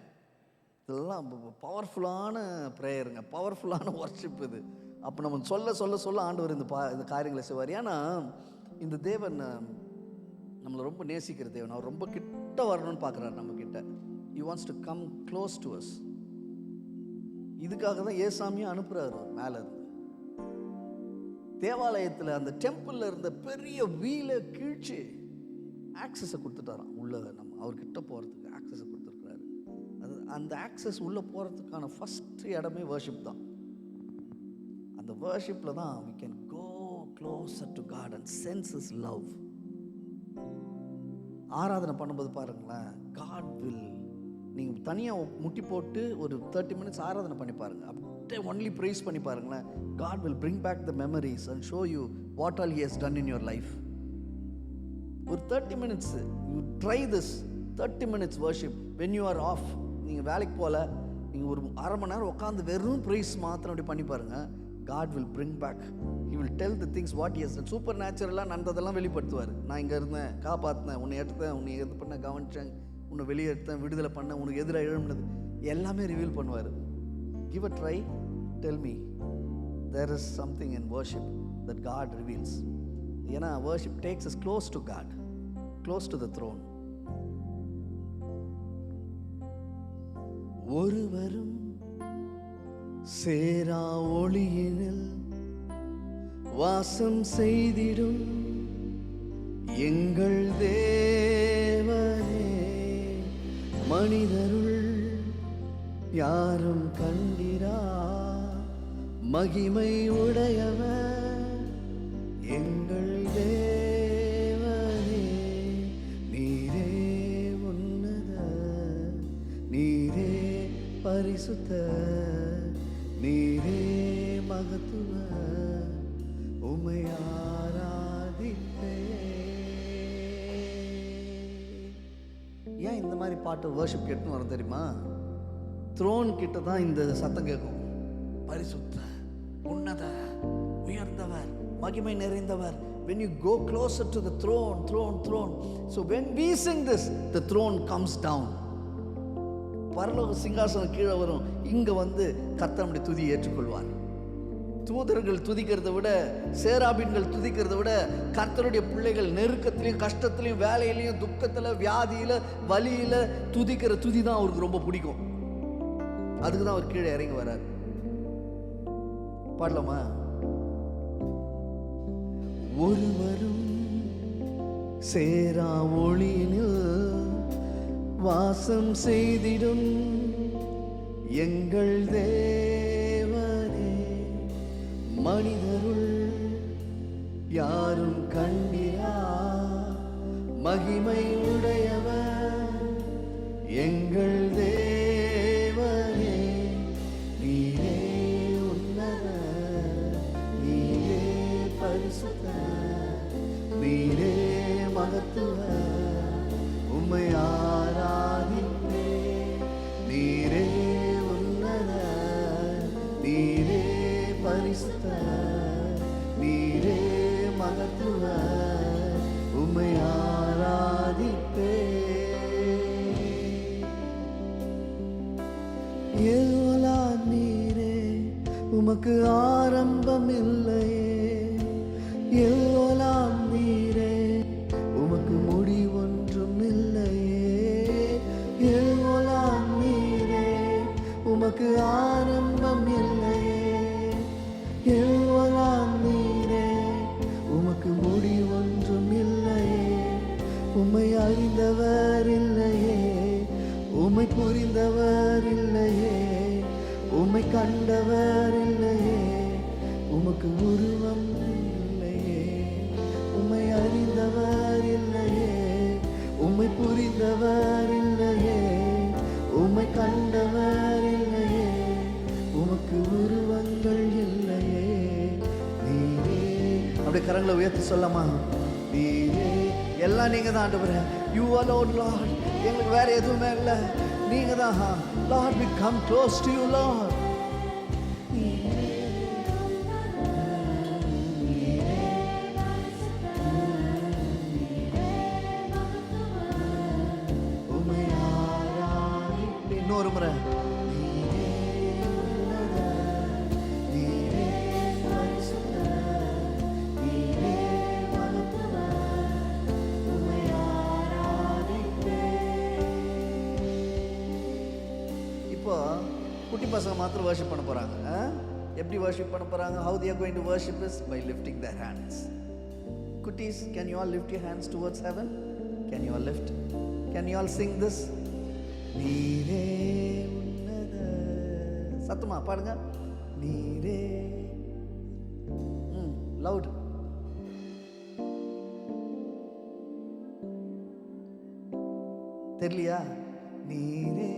இதெல்லாம் பவர்ஃபுல்லான ப்ரேயருங்க, பவர்ஃபுல்லான வர்ஷிப் இது. அப்போ நம்ம சொல்ல சொல்ல சொல்ல ஆண்டவர் இந்த காரியங்களை செய்வார். ஏன்னா இந்த தேவன் நம்மளை ரொம்ப நேசிக்கிற தேவன், அவர் ரொம்ப கிட்ட வரணும்னு பார்க்குறாரு நம்ம கிட்ட. He wants to come close to us. இதுக்காக தான் ஏசாமியும் அனுப்புகிறாரு மேலே இருந்து. தேவாலயத்தில் அந்த டெம்பிளில் இருந்த பெரிய வீலை கீழ்ச்சி ஆக்சஸை கொடுத்துட்டாராம். உள்ள நம்ம அவர்கிட்ட போகிறதுக்கு ஆக்சஸை கொடுத்துருக்குறாரு. அந்த ஆக்சஸ் உள்ளே போகிறதுக்கான ஃபஸ்ட்டு இடமே வர்ஷிப் தான். அந்த வர்ஷிப்பில் தான் we can go closer to God and sense His love. ஆராதனை பண்ணும்போது பாருங்களேன், God will, நீங்கள் தனியாக முட்டி போட்டு ஒரு 30 minutes ஆராதனை பண்ணி பாருங்கள், அப்படியே ஒன்லி ப்ரைஸ் பண்ணி பாருங்களேன். God will bring back the memories and show you what all He has done in your life. ஒரு 30 minutes you try this 30 minutes worship when you are off. நீங்கள் வேலைக்கு போகல, நீங்கள் ஒரு அரை மணி நேரம் உட்காந்து வெறும் ப்ரைஸ் மாத்திரம் அப்படி பண்ணி பாருங்கள். God will bring back, He will tell the things what He has done. Super நேச்சுரலாக நடந்ததெல்லாம் வெளிப்படுத்துவார். நான் இங்கே இருந்தேன், காப்பாற்றினேன், உன்னை எடுத்தேன், உன்னை இது பண்ண கவனிச்சேன், உன்னை வெளியே எடுத்தேன், விடுதலை பண்ணேன், உனக்கு எதிராக எழும்பினது எல்லாமே ரிவீல் பண்ணுவார். Give a try, tell me. There is something in worship that God reveals. ஏன்னா worship takes us close to God, close to the throne. ஒருவரும் சேரா ஒளியினில் வாசம் செய்திடும் எங்கள் தேவனே, மனிதருள் யாரும் கண்டிரா மகிமை உடையவர் எங்கள் தேவனே. நீரே உன்னத, நீரே பரிசுத்த, நீரே மகத்துவ, உம்மை ஆராதிப்பே. ஏன் இந்த மாதிரி பாட்டு வர்ஷிப் கேட்டுன்னு வரும் தெரியுமா? த்ரோன் கிட்ட தான் இந்த சத்தம் கேட்கும். பரிசுத்த, மகிமை நிறைந்தவர். When you go closer to the throne. So when we sing this, the throne comes down. பரலோக சிங்காசனம் கீழே வரும். இங்க வந்து கர்த்தர் நம்முடைய துதியை ஏற்றுக்கொள்வார். தூதர்கள் துதிக்கிறதை விட, சேராபீன்கள் துதிக்கிறதை விட, கர்த்தருடைய பிள்ளைகள் நெருக்கத்திலையும் கஷ்டத்திலையும் வேலையிலையும் துக்கத்தில் வியாதியில வலியில துதிக்கிற துதி தான் அவருக்கு ரொம்ப பிடிக்கும். அதுக்கு தான் அவர் கீழே இறங்கி வர்றார். பாடலாமா? ஒருவரும் சேரா ஒளியினில் வாசம் செய்திடும் எங்கள் தேவனே, மனிதருள் யாரும் கண்டிரா மகிமை உடையவர் எங்கள் தேவனே. நீரே உன்னதர், நீரே பரிசுத்தர், நீரே மகத்துவர், உம்மை ஆராதிப்பே. நீரே உன்னதர், நீரே பரிசுத்தர், நீரே மகத்துவர், உம்மை ஆராதிப்பே. எல்வலா நீரே, உமக்கு ஆரம்பம் இல்லையே. எல்வலா நீரே, உமக்கு முடிவொன்றும் இல்லையே. எல்வலா நீரே, உமக்கு ஆரம்பம் இல்லையே. எல்வலா நீரே, உமக்கு முடிவொன்றும் இல்லையே. உம்மை அறிந்தவர் இல்லையே, உம்மை புரிந்தவர் இல்லையே, உம்மை கண்டவர் இல்லையே, உமக்கு உருவம் இல்லையே. உம்மை அறிந்தவர் இல்லையே, உம்மை புரிந்தவர் இல்லையே, உம்மை கண்டவர் இல்லையே, உமக்கு உருவங்கள் இல்லையே. நீரே, அப்படியே கரங்களை உயர்த்தி சொல்லமா? நீரே, எல்லாம் நீங்க தான் ஆண்டவரே. You alone Lord. எங்களுக்கு வேற எதுவுமே இல்லை, நீங்க தான் Lord. We come close to you Lord. உம்மை ஆராதிப்பேன். இன்னொரு முறை. குட்டி பசங்க மாத்திரம் வர்ஷிப் பண்ண போறாங்க. எப்படி வர்ஷிப் பண்ண போறாங்க? How they are going to worship is by lifting their hands. Kuttis, can you all lift your hands towards heaven? Can you all lift? Can you all sing this? நீரே உன்னத, சத்தமா பாடுங்க. நீரே, loud. தெரியலையா? நீரே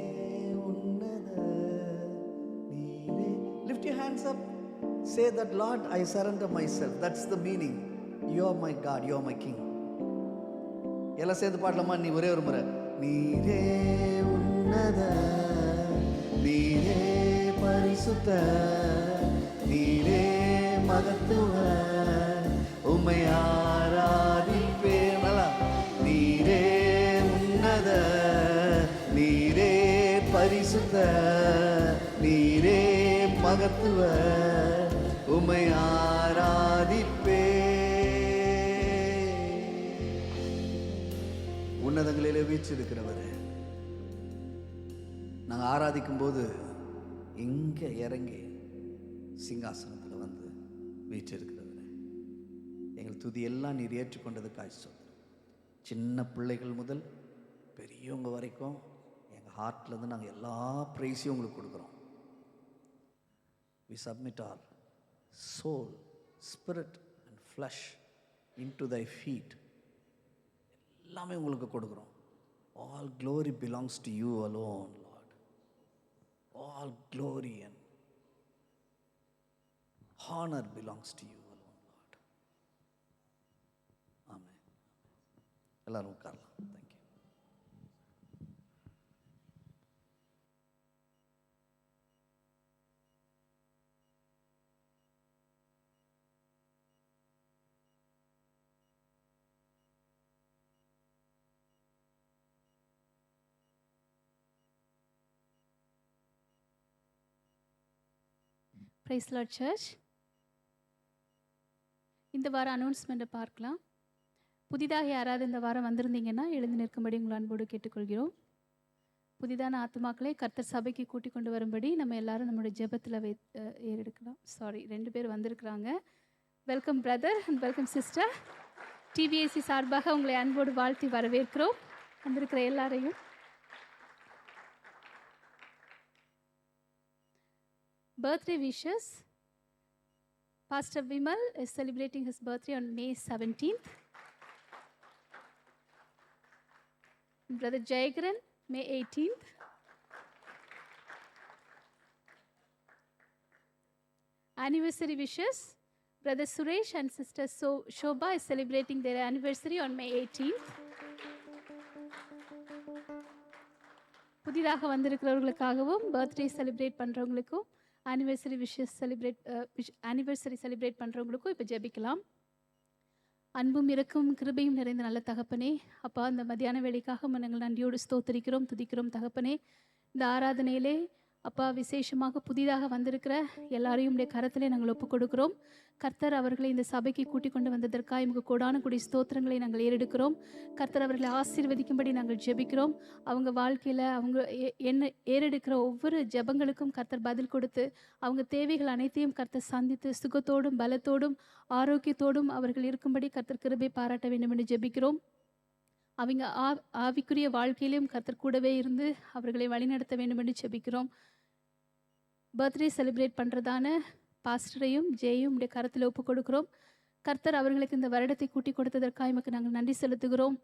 lift your hands up. Say that, Lord, I surrender myself. That's the meaning. You are my God, you are my King. எல்லாம் சேர்ந்து பாடலாமா? நீ ஒரே ஒரு முறை. நீரே உன்னத, நீரே பரிசுத்த, நீரே மகத்துவ, உம்மை ஆராதிப்பேன். நீரே உன்னத, நீரே பரிசுத்த, நீரே மகத்துவ, உம்மை ஆராதிப்பே. உன்னதங்களிலே வீற்றிருக்கிறவரே, நாங்கள் ஆராதிக்கும் போது இங்கே இறங்கி சிங்காசனத்தில் வந்து வீற்றிருக்கிறவரே, எங்கள் துதி எல்லாம் நீர் ஏற்றுக்கொண்டதுக்காக சொல்கிறேன். சின்ன பிள்ளைகள் முதல் பெரியவங்க வரைக்கும் எங்கள் ஹார்ட்லேருந்து நாங்கள் எல்லா ப்ரைஸையும் உங்களுக்கு கொடுக்குறோம். We submit our soul, spirit and flesh into thy feet. எல்லாமே உங்களுக்கு கொடுக்குறோம். All glory belongs to you alone, Lord. All glory and honor belongs to you alone, Lord. Amen. எல்லாரும் உட்காரலாம். Thank you. Praise Lord church. இந்த வாரம் அனௌன்ஸ்மெண்ட்டை பார்க்கலாம். புதிதாக யாராவது இந்த வாரம் வந்திருந்தீங்கன்னா எழுந்து நிற்கும்படி உங்கள் அன்போடு கேட்டுக்கொள்கிறோம். புதிதான ஆத்துமாக்களை கர்த்தர் சபைக்கு கூட்டிக் கொண்டு வரும்படி நம்ம எல்லாரும் நம்மளுடைய ஜெபத்தில் ஏறெடுக்கலாம். சாரி, 2 பேர் வந்திருக்கிறாங்க. Welcome brother and welcome sister. DVAC சார்பாக உங்களை அன்போடு வாழ்த்தி வரவேற்கிறோம். வந்திருக்கிற எல்லாரையும். Birthday wishes. Pastor Vimal is celebrating his birthday on May 17th. Brother Jayagaran, May 18th. Anniversary wishes. Brother Suresh and Sister Shobha is celebrating their anniversary on May 18th. புதிதாக வந்திருக்கிறவர்களுக்காகவும் பர்த்டே செலிப்ரேட் பண்ணுறவங்களுக்கும் ஆனிவர்சரி விஷஸ் ஆனிவர்சரி செலிப்ரேட் பண்ணுறவங்களுக்கும் இப்போ ஜெபிக்கலாம். அன்பும் இரக்கும் கிருபையும் நிறைந்த நல்ல தகப்பனே, அப்பா, இந்த மத்தியான வேலைக்காக நாங்கள் நன்றியோடு ஸ்தோத்திரிக்கிறோம், துதிக்கிறோம் தகப்பனே. இந்த ஆராதனையிலே அப்பா விசேஷமாக புதிதாக வந்திருக்கிற எல்லாரையும் உடைய கரத்திலே நாங்கள் ஒப்புக் கொடுக்கிறோம். கர்த்தர் அவர்களை இந்த சபைக்கு கூட்டிக் கொண்டு வந்ததற்காக எங்களுக்கு கோடான கொடி ஸ்தோத்திரங்களை நாங்கள் ஏறெடுக்கிறோம். கர்த்தர் அவர்களை ஆசீர்வதிக்கும்படி நாங்கள் ஜெபிக்கிறோம். அவங்க வாழ்க்கையில் அவங்க ஏறெடுக்கிற ஒவ்வொரு ஜெபங்களுக்கும் கர்த்தர் பதில் கொடுத்து அவங்க தேவைகள் அனைத்தையும் கர்த்தர் சந்தித்து சுகத்தோடும் பலத்தோடும் ஆரோக்கியத்தோடும் அவர்கள் இருக்கும்படி கர்த்தர் கிருபை பாராட்ட வேண்டும் என்று ஜெபிக்கிறோம். அவங்க ஆவிக்குரிய வாழ்க்கையிலும் கர்த்தர் கூடவே இருந்து அவர்களை வழிநடத்த வேண்டும் என்று ஜெபிக்கிறோம். பர்த்டே செலிப்ரேட் பண்ணுறதான பாஸ்டரையும் ஜெயும் உடைய கரத்தில் ஒப்பு கொடுக்குறோம். கர்த்தர் அவர்களுக்கு இந்த வருடத்தை கூட்டி கொடுத்ததற்காக எமக்கு நாங்கள் நன்றி செலுத்துகிறோம்.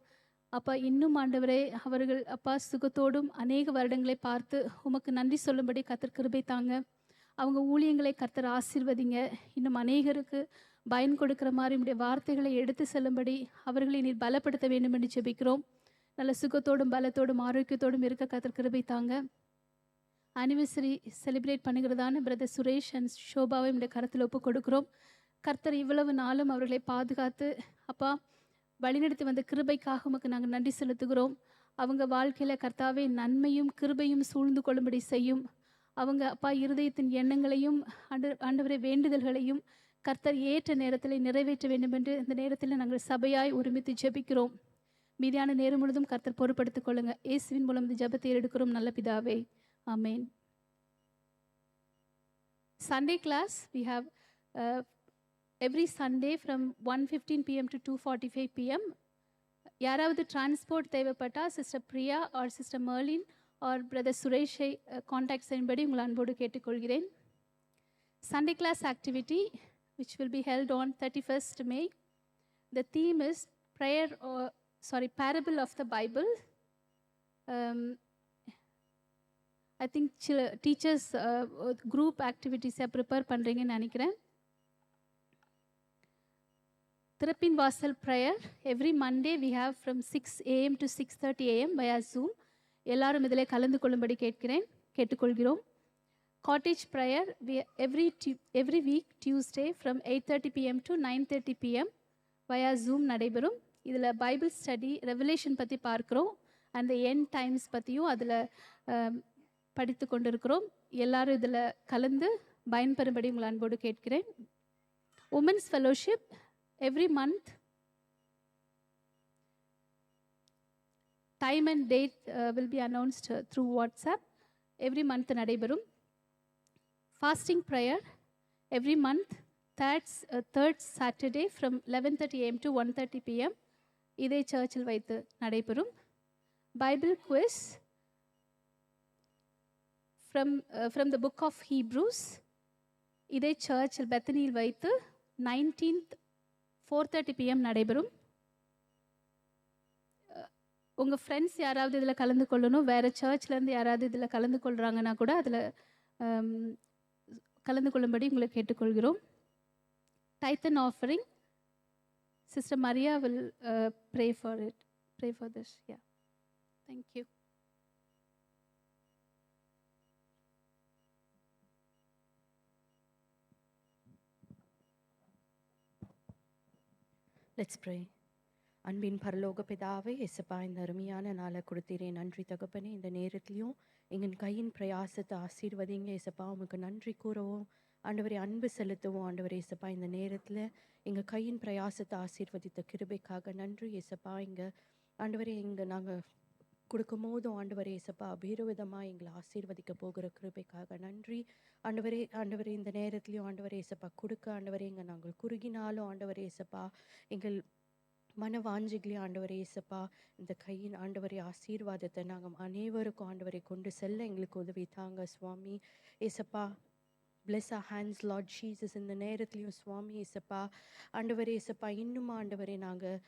அப்பா, இன்னும் ஆண்டவரே அவர்கள் அப்பா சுகத்தோடும் அநேக வருடங்களை பார்த்து உமக்கு நன்றி சொல்லும்படி கர்த்தர் கிருபை தாங்க. அவங்க ஊழியங்களை கர்த்தர் ஆசீர்வதிங்க. இன்னும் அநேகருக்கு பயன் கொடுக்குற மாதிரி உடைய வார்த்தைகளை எடுத்து செல்லும்படி அவர்களை நீர் பலப்படுத்த வேண்டும் என்று ஜெபிக்கிறோம். நல்ல சுகத்தோடும் பலத்தோடும் ஆரோக்கியத்தோடும் இருக்க கர்த்தர் கிருபை தாங்க. ஆனிவர்சரி செலிப்ரேட் பண்ணுகிறதான பிரதர் சுரேஷ் அண்ட் ஷோபாவை உடைய கரத்தில் ஒப்பு கொடுக்குறோம். கர்த்தர் இவ்வளவு நாளும் அவர்களை பாதுகாத்து அப்பா வழிநடத்தி வந்த கிருபைக்காக உமக்கு நாங்கள் நன்றி செலுத்துகிறோம். அவங்க வாழ்க்கையில் கர்த்தாவே நன்மையும் கிருபையும் சூழ்ந்து கொள்ளும்படி செய்யும். அவங்க அப்பா இருதயத்தின் எண்ணங்களையும் ஆண்டவரை வேண்டுதல்களையும் கர்த்தர் ஏற்ற நேரத்தில் நிறைவேற்ற வேண்டும் என்று இந்த நேரத்தில் நாங்கள் சபையாய் ஒருமித்து ஜெபிக்கிறோம். மீதியான நேரம் முழுதும் கர்த்தர் பொறுப்படுத்திக் கொள்ளுங்க. இயேசுவின் மூலம் இந்த ஜெபத்தை எடுக்கிறோம் நல்ல பிதாவே, ஆமேன். Sunday class we have every Sunday from 1:15 p.m. to 2:45 p.m. யாராவது டிரான்ஸ்போர்ட் தேவைப்பட்டா sister Priya or sister Marlin or brother சுரேஷை காண்டாக்ட் செய்யும்படி உங்கள் அன்போடு கேட்டுக்கொள்கிறேன். Sunday class activity which will be held on 31st May. The theme is parable of the Bible. I think teachers group activities prepare பண்ணுறீங்கன்னு நினைக்கிறேன். திறப்பின் வாசல் prayer every Monday we have from 6 AM to 6:30 AM via Zoom. எல்லாரும் இதில் கலந்து கொள்ளும்படி கேட்டுக்கொள்கிறோம். Cottage prayer every week Tuesday from 8:30 PM to 9:30 PM via Zoom நடைபெறும். இதில் பைபிள் ஸ்டடி ரெவலேஷன் பற்றி பார்க்குறோம். அந்த எண்ட் டைம்ஸ் பற்றியும் அதில் படித்து கொண்டிருக்கிறோம். எல்லாரும் இதில் கலந்து பயன்பெறும்படி உங்கள் அன்போடு கேட்கிறேன். Women's fellowship every month, time and date will be announced through WhatsApp. Every month நடைபெறும். Fasting prayer every month third Saturday from 11:30 AM to 1:30 PM இதே சர்ச்சில் வைத்து நடைபெறும். Bible quiz from the book of Hebrews இதே சர்ச்சில் பெத்தனியில் வைத்து 19th 4:30 PM நடைபெறும். உங்கள் ஃப்ரெண்ட்ஸ் யாராவது இதில் கலந்து கொள்ளணும், வேறு சர்ச்லேருந்து யாராவது இதில் கலந்து கொள்கிறாங்கன்னா கூட அதில் கலந்து கொள்ளும்படி உங்களை கேட்டுக்கொள்கிறோம். Tithe and offering, Sister Maria will pray for this. Yeah, thank you. Let's pray. அன்பின் பரலோக பிதாவே, இயேசுப்பா, இந்த அருமையான நாளை கொடுத்தீரே நன்றி தகப்பனே. இந்த நேரத்திலையும் எங்கள் கையின் பிரயாசத்தை ஆசீர்வதிங்க இயேசுப்பா. உமக்கு நன்றி கூறவும் ஆண்டவரே அன்பு செலுத்துவோம். ஆண்டவரே இயேசப்பா, இந்த நேரத்தில் எங்கள் கையின் பிரயாசத்தை ஆசீர்வதித்த கிருபைக்காக நன்றி இயேசப்பா. ஆண்டவரே நாங்கள் கொடுக்கும்போதும் ஆண்டவரே இயேசப்பா அபீரவிதமாக எங்களை ஆசீர்வதிக்க போகிற கிருபைக்காக நன்றி. ஆண்டவரே இந்த நேரத்துலையும் ஆண்டவரே இயேசப்பா கொடுக்க ஆண்டவரே நாங்கள் குறுகினாலும் ஆண்டவரே இயேசப்பா எங்கள் மனவாஞ்சிகளையும் ஆண்டவரே இயேசப்பா இந்த கையின் ஆண்டவரே ஆசீர்வாதத்தை நாங்கள் அனைவருக்கும் ஆண்டவரை கொண்டு செல்ல எங்களுக்கு உதவி தாங்க சுவாமி இயேசப்பா. Bless our hands, Lord Jesus. இந்த நேரத்துலையும் சுவாமி இயேசப்பா ஆண்டவரே இயேசப்பா இன்னும் ஆண்டவரே நாங்கள்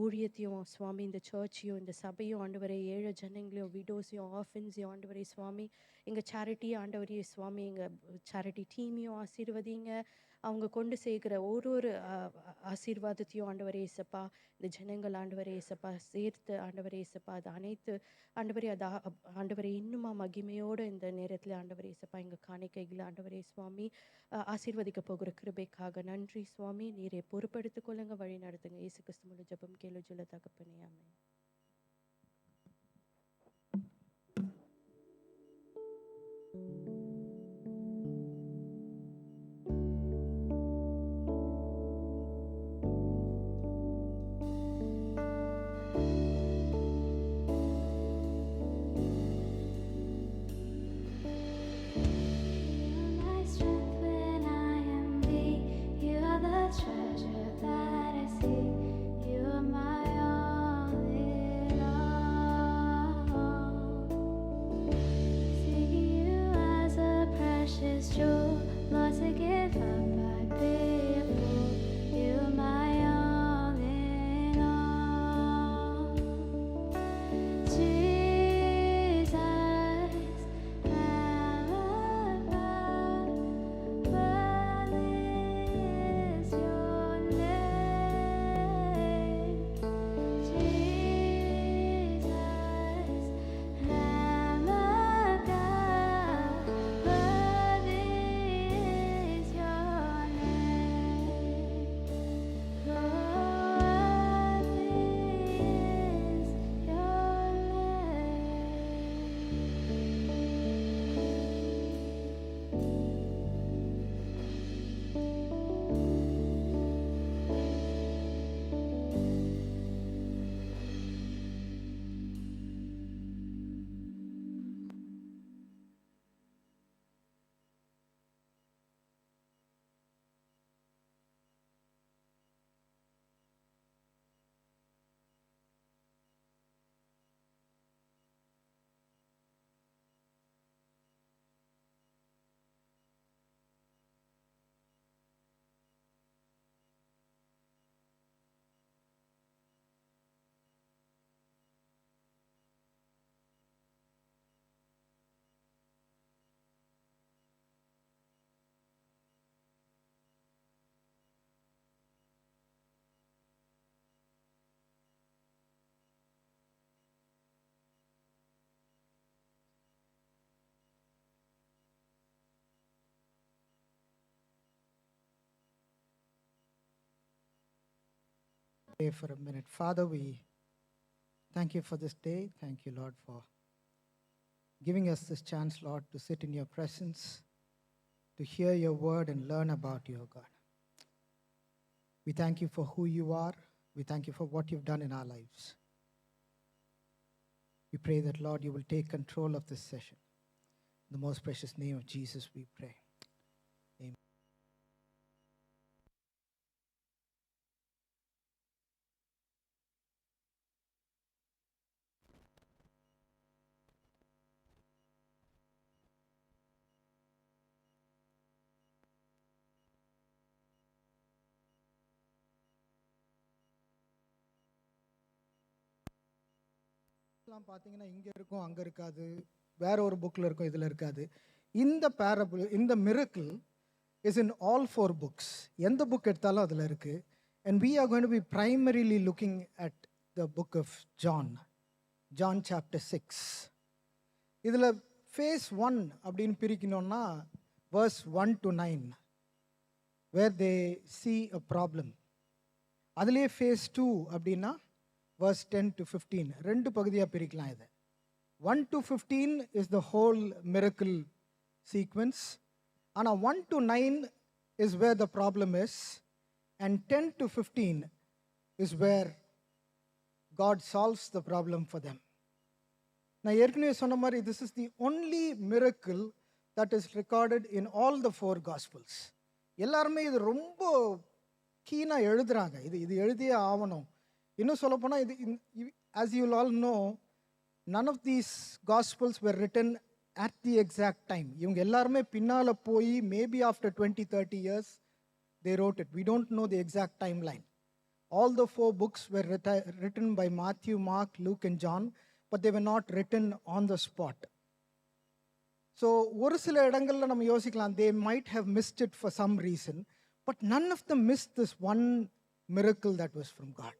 ஊழியத்தையும் சுவாமி இந்த சர்ச்சையும் இந்த சபையும் ஆண்டவரே ஏழை ஜனங்களையும் விடோஸையும் ஆஃபன்ஸையும் ஆண்டவரே சுவாமி எங்கள் சேரிட்டி ஆண்டவரே சுவாமி எங்கள் சேரிட்டி டீமையும் ஆசீர்வதிங்க. அவங்க கொண்டு சேர்க்கிற ஒரு ஆசீர்வாதத்தையும் ஆண்டவரே இயேசப்பா இந்த ஜனங்கள் ஆண்டவரே இயேசப்பா சேர்த்து ஆண்டவரே இயேசப்பா அது அனைத்து ஆண்டவரே ஆண்டவரே இன்னுமா மகிமையோடு இந்த நேரத்தில் ஆண்டவரே இயேசப்பா எங்கள் காணிக்கைகளை ஆண்டவரே சுவாமி ஆசீர்வதிக்க போகிற கிருபைக்காக நன்றி சுவாமி. நீரை பொறுப்படுத்திக் கொள்ளுங்க, வழி நடத்துங்க. இயேசு கிறிஸ்துவின் ஜெபம் கேளு ஜுல தகப்பனே, ஆமென். My strength when I am weak, you are the treasure that I seek. You are my all in all. Seeking you as a precious jewel, Lord, to give up I'd be a fool. You are my all in all. Jesus, Lamb of God, worthy is your name. Jesus, Lamb of God, worthy is your name. Worthy is your Pray for a minute. Father, we thank you for this day. Thank you, Lord, for giving us this chance, Lord, to sit in your presence, to hear your word and learn about you, God. We thank you for who you are. We thank you for what you've done in our lives. We pray that, Lord, you will take control of this session. In the most precious name of Jesus, we pray. Amen. எல்லாம் பார்த்தீங்கன்னா இங்கே இருக்கும் அங்கே இருக்காது, வேற ஒரு புக்கில் இருக்கும் இதில் இருக்காது. இந்த பேரபிள், இந்த miracle is in all 4 books. எந்த புக் எடுத்தாலும் அதில் இருக்குது. And we are going to be primarily looking at the book of John chapter 6. இதில் phase 1 அப்படின்னு பிரிக்கணும்னா verse 1 to 9 where they see a problem. அதிலே phase 2 அப்படின்னா verse 10 to 15. ரெண்டு பகுதியாக பிரிக்கலாம் இதை. 1 to 15 is the whole miracle sequence. ஆனால் 1 to 9 is where the problem is, and 10 to 15 is where God solves the problem for them. நான் ஏற்கனவே சொன்ன மாதிரி this is the only miracle that is recorded in all the 4 Gospels. எல்லாருமே இது ரொம்ப கீனாக எழுதுறாங்க, இது எழுதியே ஆகணும். இன்னும் சொல்லப்போனால் as you all know, none of these Gospels were written at the exact time. இவங்க எல்லாருமே பின்னால் போய் maybe after 20-30 years they wrote it. We don't know the exact timeline. All the 4 books were written by Matthew, Mark, Luke and John, but they were not written on the spot. So ஒரு சில இடங்கள்ல நம்ம யோசிக்கலாம், they might have missed it for some reason, but none of them missed this one miracle that was from God.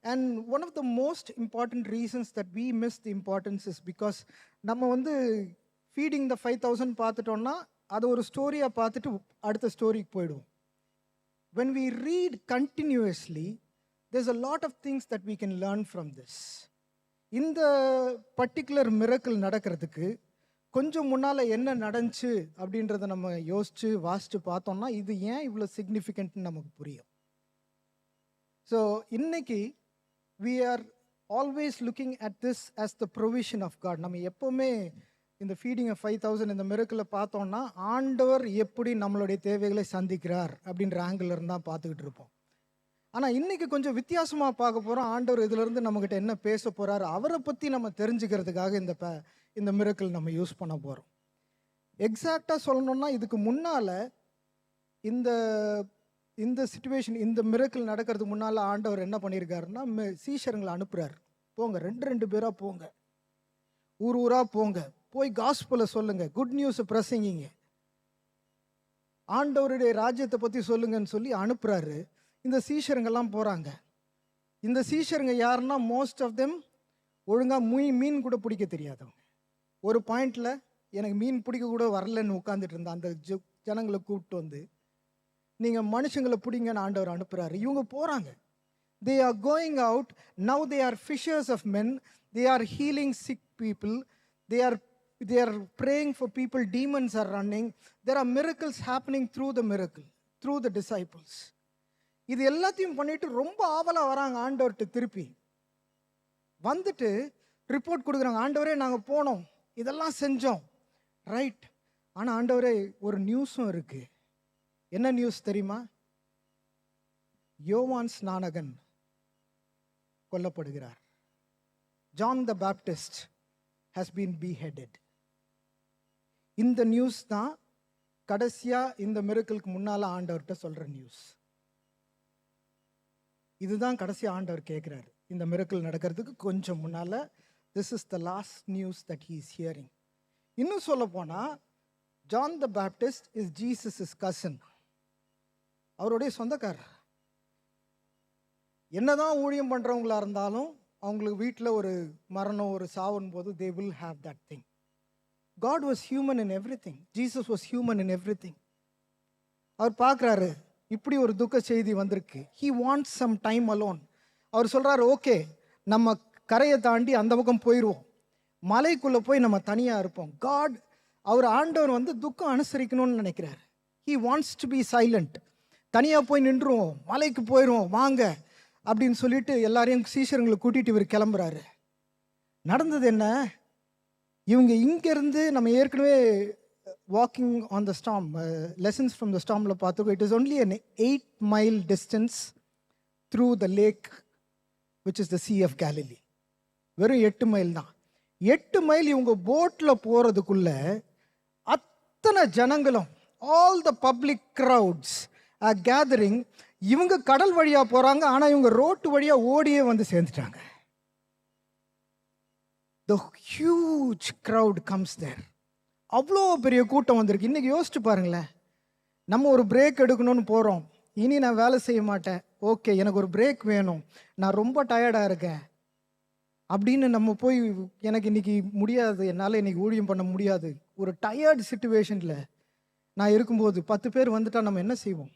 And one of the most important reasons that we miss the importance is because நம்ம வந்து feeding the 5,000 பார்த்துட்டோம்னா அது ஒரு ஸ்டோரியாக பார்த்துட்டு அடுத்த ஸ்டோரிக்கு போயிடுவோம். When we read continuously, there's a lot of things that we can learn from this. இந்த பர்டிகுலர் மிரக்கல் நடக்கிறதுக்கு கொஞ்சம் முன்னால் என்ன நடந்துச்சு அப்படின்றத நம்ம யோசித்து வாசித்து பார்த்தோம்னா இது ஏன் இவ்வளோ சிக்னிஃபிகண்ட்னு நமக்கு புரியும். ஸோ இன்னைக்கு we are always looking at this as the provision of God. நம்ம எப்போவுமே இந்த ஃபீடிங் ஆஃப் 5,000 இந்த மிரக்கலை பார்த்தோம்னா ஆண்டவர் எப்படி நம்மளுடைய தேவைகளை சந்திக்கிறார் அப்படின்ற ஆங்கிள் இருந்தால் பார்த்துக்கிட்டு இருப்போம். ஆனால் இன்றைக்கி கொஞ்சம் வித்தியாசமாக பார்க்க போகிறோம். ஆண்டவர் இதிலிருந்து நம்மக்கிட்ட என்ன பேச போகிறார், அவரை பற்றி நம்ம தெரிஞ்சுக்கிறதுக்காக இந்த மிரக்கல் நம்ம யூஸ் பண்ண போகிறோம். எக்ஸாக்டாக சொல்லணும்னா இதுக்கு முன்னால் இந்த சிச்சுவேஷன் இந்த மிரக்கல் நடக்கிறதுக்கு முன்னால் ஆண்டவர் என்ன பண்ணியிருக்காருன்னா சீஷருங்களை அனுப்புகிறார். போங்க, 2 பேராக போங்க, ஊர் ஊராக போங்க, போய் காஸ்பலை சொல்லுங்க, குட் நியூஸை பிரசங்கிங்க, ஆண்டவருடைய ராஜ்யத்தை பற்றி சொல்லுங்கன்னு சொல்லி அனுப்புகிறாரு. இந்த சீஷருங்கெல்லாம் போகிறாங்க. இந்த சீஷருங்க யாருன்னா மோஸ்ட் ஆஃப் தெம் ஒழுங்காக மீன் கூட பிடிக்க தெரியாதவங்க. ஒரு பாயிண்டில் எனக்கு மீன் பிடிக்க கூட வரலன்னு உட்காந்துட்டு இருந்த அந்த ஜனங்களை கூப்பிட்டு வந்து நீங்கள் மனுஷங்களை பிடிங்கன்னு ஆண்டவர் அனுப்புகிறாரு. இவங்க போகிறாங்க. they are going out. Now they are fishers of men. They are healing sick people. They are praying for people. Demons are running. There are miracles happening through the disciples. இது எல்லாத்தையும் பண்ணிட்டு ரொம்ப ஆவலாக வராங்க ஆண்டவர்கிட்ட. திருப்பி வந்துட்டு ரிப்போர்ட் கொடுக்குறாங்க, ஆண்டவரே நாங்கள் போனோம், இதெல்லாம் செஞ்சோம், ரைட். ஆனால் ஆண்டவரே ஒரு நியூஸும் இருக்கு. என்ன நியூஸ் தெரியுமா? யோவான் ஸ்நானகன் கொல்லப்படுகிறார். John the Baptist has been beheaded. இந்த நியூஸ் தான் கடைசியாக இந்த மிரக்கலுக்கு முன்னால் ஆண்டவர்கிட்ட சொல்கிற நியூஸ். இதுதான் கடைசி ஆண்டவர் கேட்குறாரு இந்த மிரக்கல் நடக்கிறதுக்கு கொஞ்சம் முன்னால். This is the last news that he is hearing. இன்னும் சொல்ல போனால் John the Baptist is Jesus cousin, அவருடைய சொந்தக்காரர். என்னதான் ஊழியம் பண்ணுறவங்களா இருந்தாலும் அவங்களுக்கு வீட்டில் ஒரு மரணம் ஒரு சாவுன் போது they will have that thing. God was human in everything. Jesus was human in everything. அவர் பார்க்குறாரு இப்படி ஒரு துக்க செய்தி வந்திருக்கு. He wants some time alone. அவர் சொல்கிறாரு, ஓகே நம்ம கரையை தாண்டி அந்த பக்கம் போயிடுவோம், மலைக்குள்ளே போய் நம்ம தனியாக இருப்போம். காட் அவர் ஆண்டவர் வந்து துக்கம் அனுசரிக்கணும்னு நினைக்கிறார். He wants to be silent. தனியாக போய் நின்றுவோம், மலைக்கு போயிடுவோம் வாங்க அப்படின்னு சொல்லிட்டு எல்லாரையும் சீஷருங்களை கூட்டிகிட்டு இவர் கிளம்புறாரு. நடந்தது என்ன? இவங்க இங்கேருந்து நம்ம ஏற்கனவே walking on the storm lessons from the ஸ்டாமில் பார்த்துக்கோ. It is only an 8 mile distance through the lake which is the Sea of Galilee. வெறும் 8 மைல் தான். 8 மைல் இவங்க போட்டில் போகிறதுக்குள்ள அத்தனை ஜனங்களும் all the public crowds are gathering. இவங்க கடல் வழியாக போகிறாங்க, ஆனால் இவங்க ரோட்டு வழியாக ஓடியே வந்து சேர்ந்துட்டாங்க. The huge crowd comes there. அவ்வளோ பெரிய கூட்டம் வந்திருக்கு. இன்றைக்கி யோசிச்சு பாருங்களேன், நம்ம ஒரு பிரேக் எடுக்கணும்னு போகிறோம், இனி நான் வேலை செய்ய மாட்டேன், ஓகே எனக்கு ஒரு பிரேக் வேணும், நான் ரொம்ப டயர்டாக இருக்கேன் அப்படின்னு நம்ம போய் எனக்கு இன்றைக்கி முடியாது, என்னால் இன்றைக்கி ஊழியம் பண்ண முடியாது, ஒரு டயர்டு சிச்சுவேஷனில் நான் இருக்கும்போது 10 பேர் வந்துட்டால் நம்ம என்ன செய்வோம்?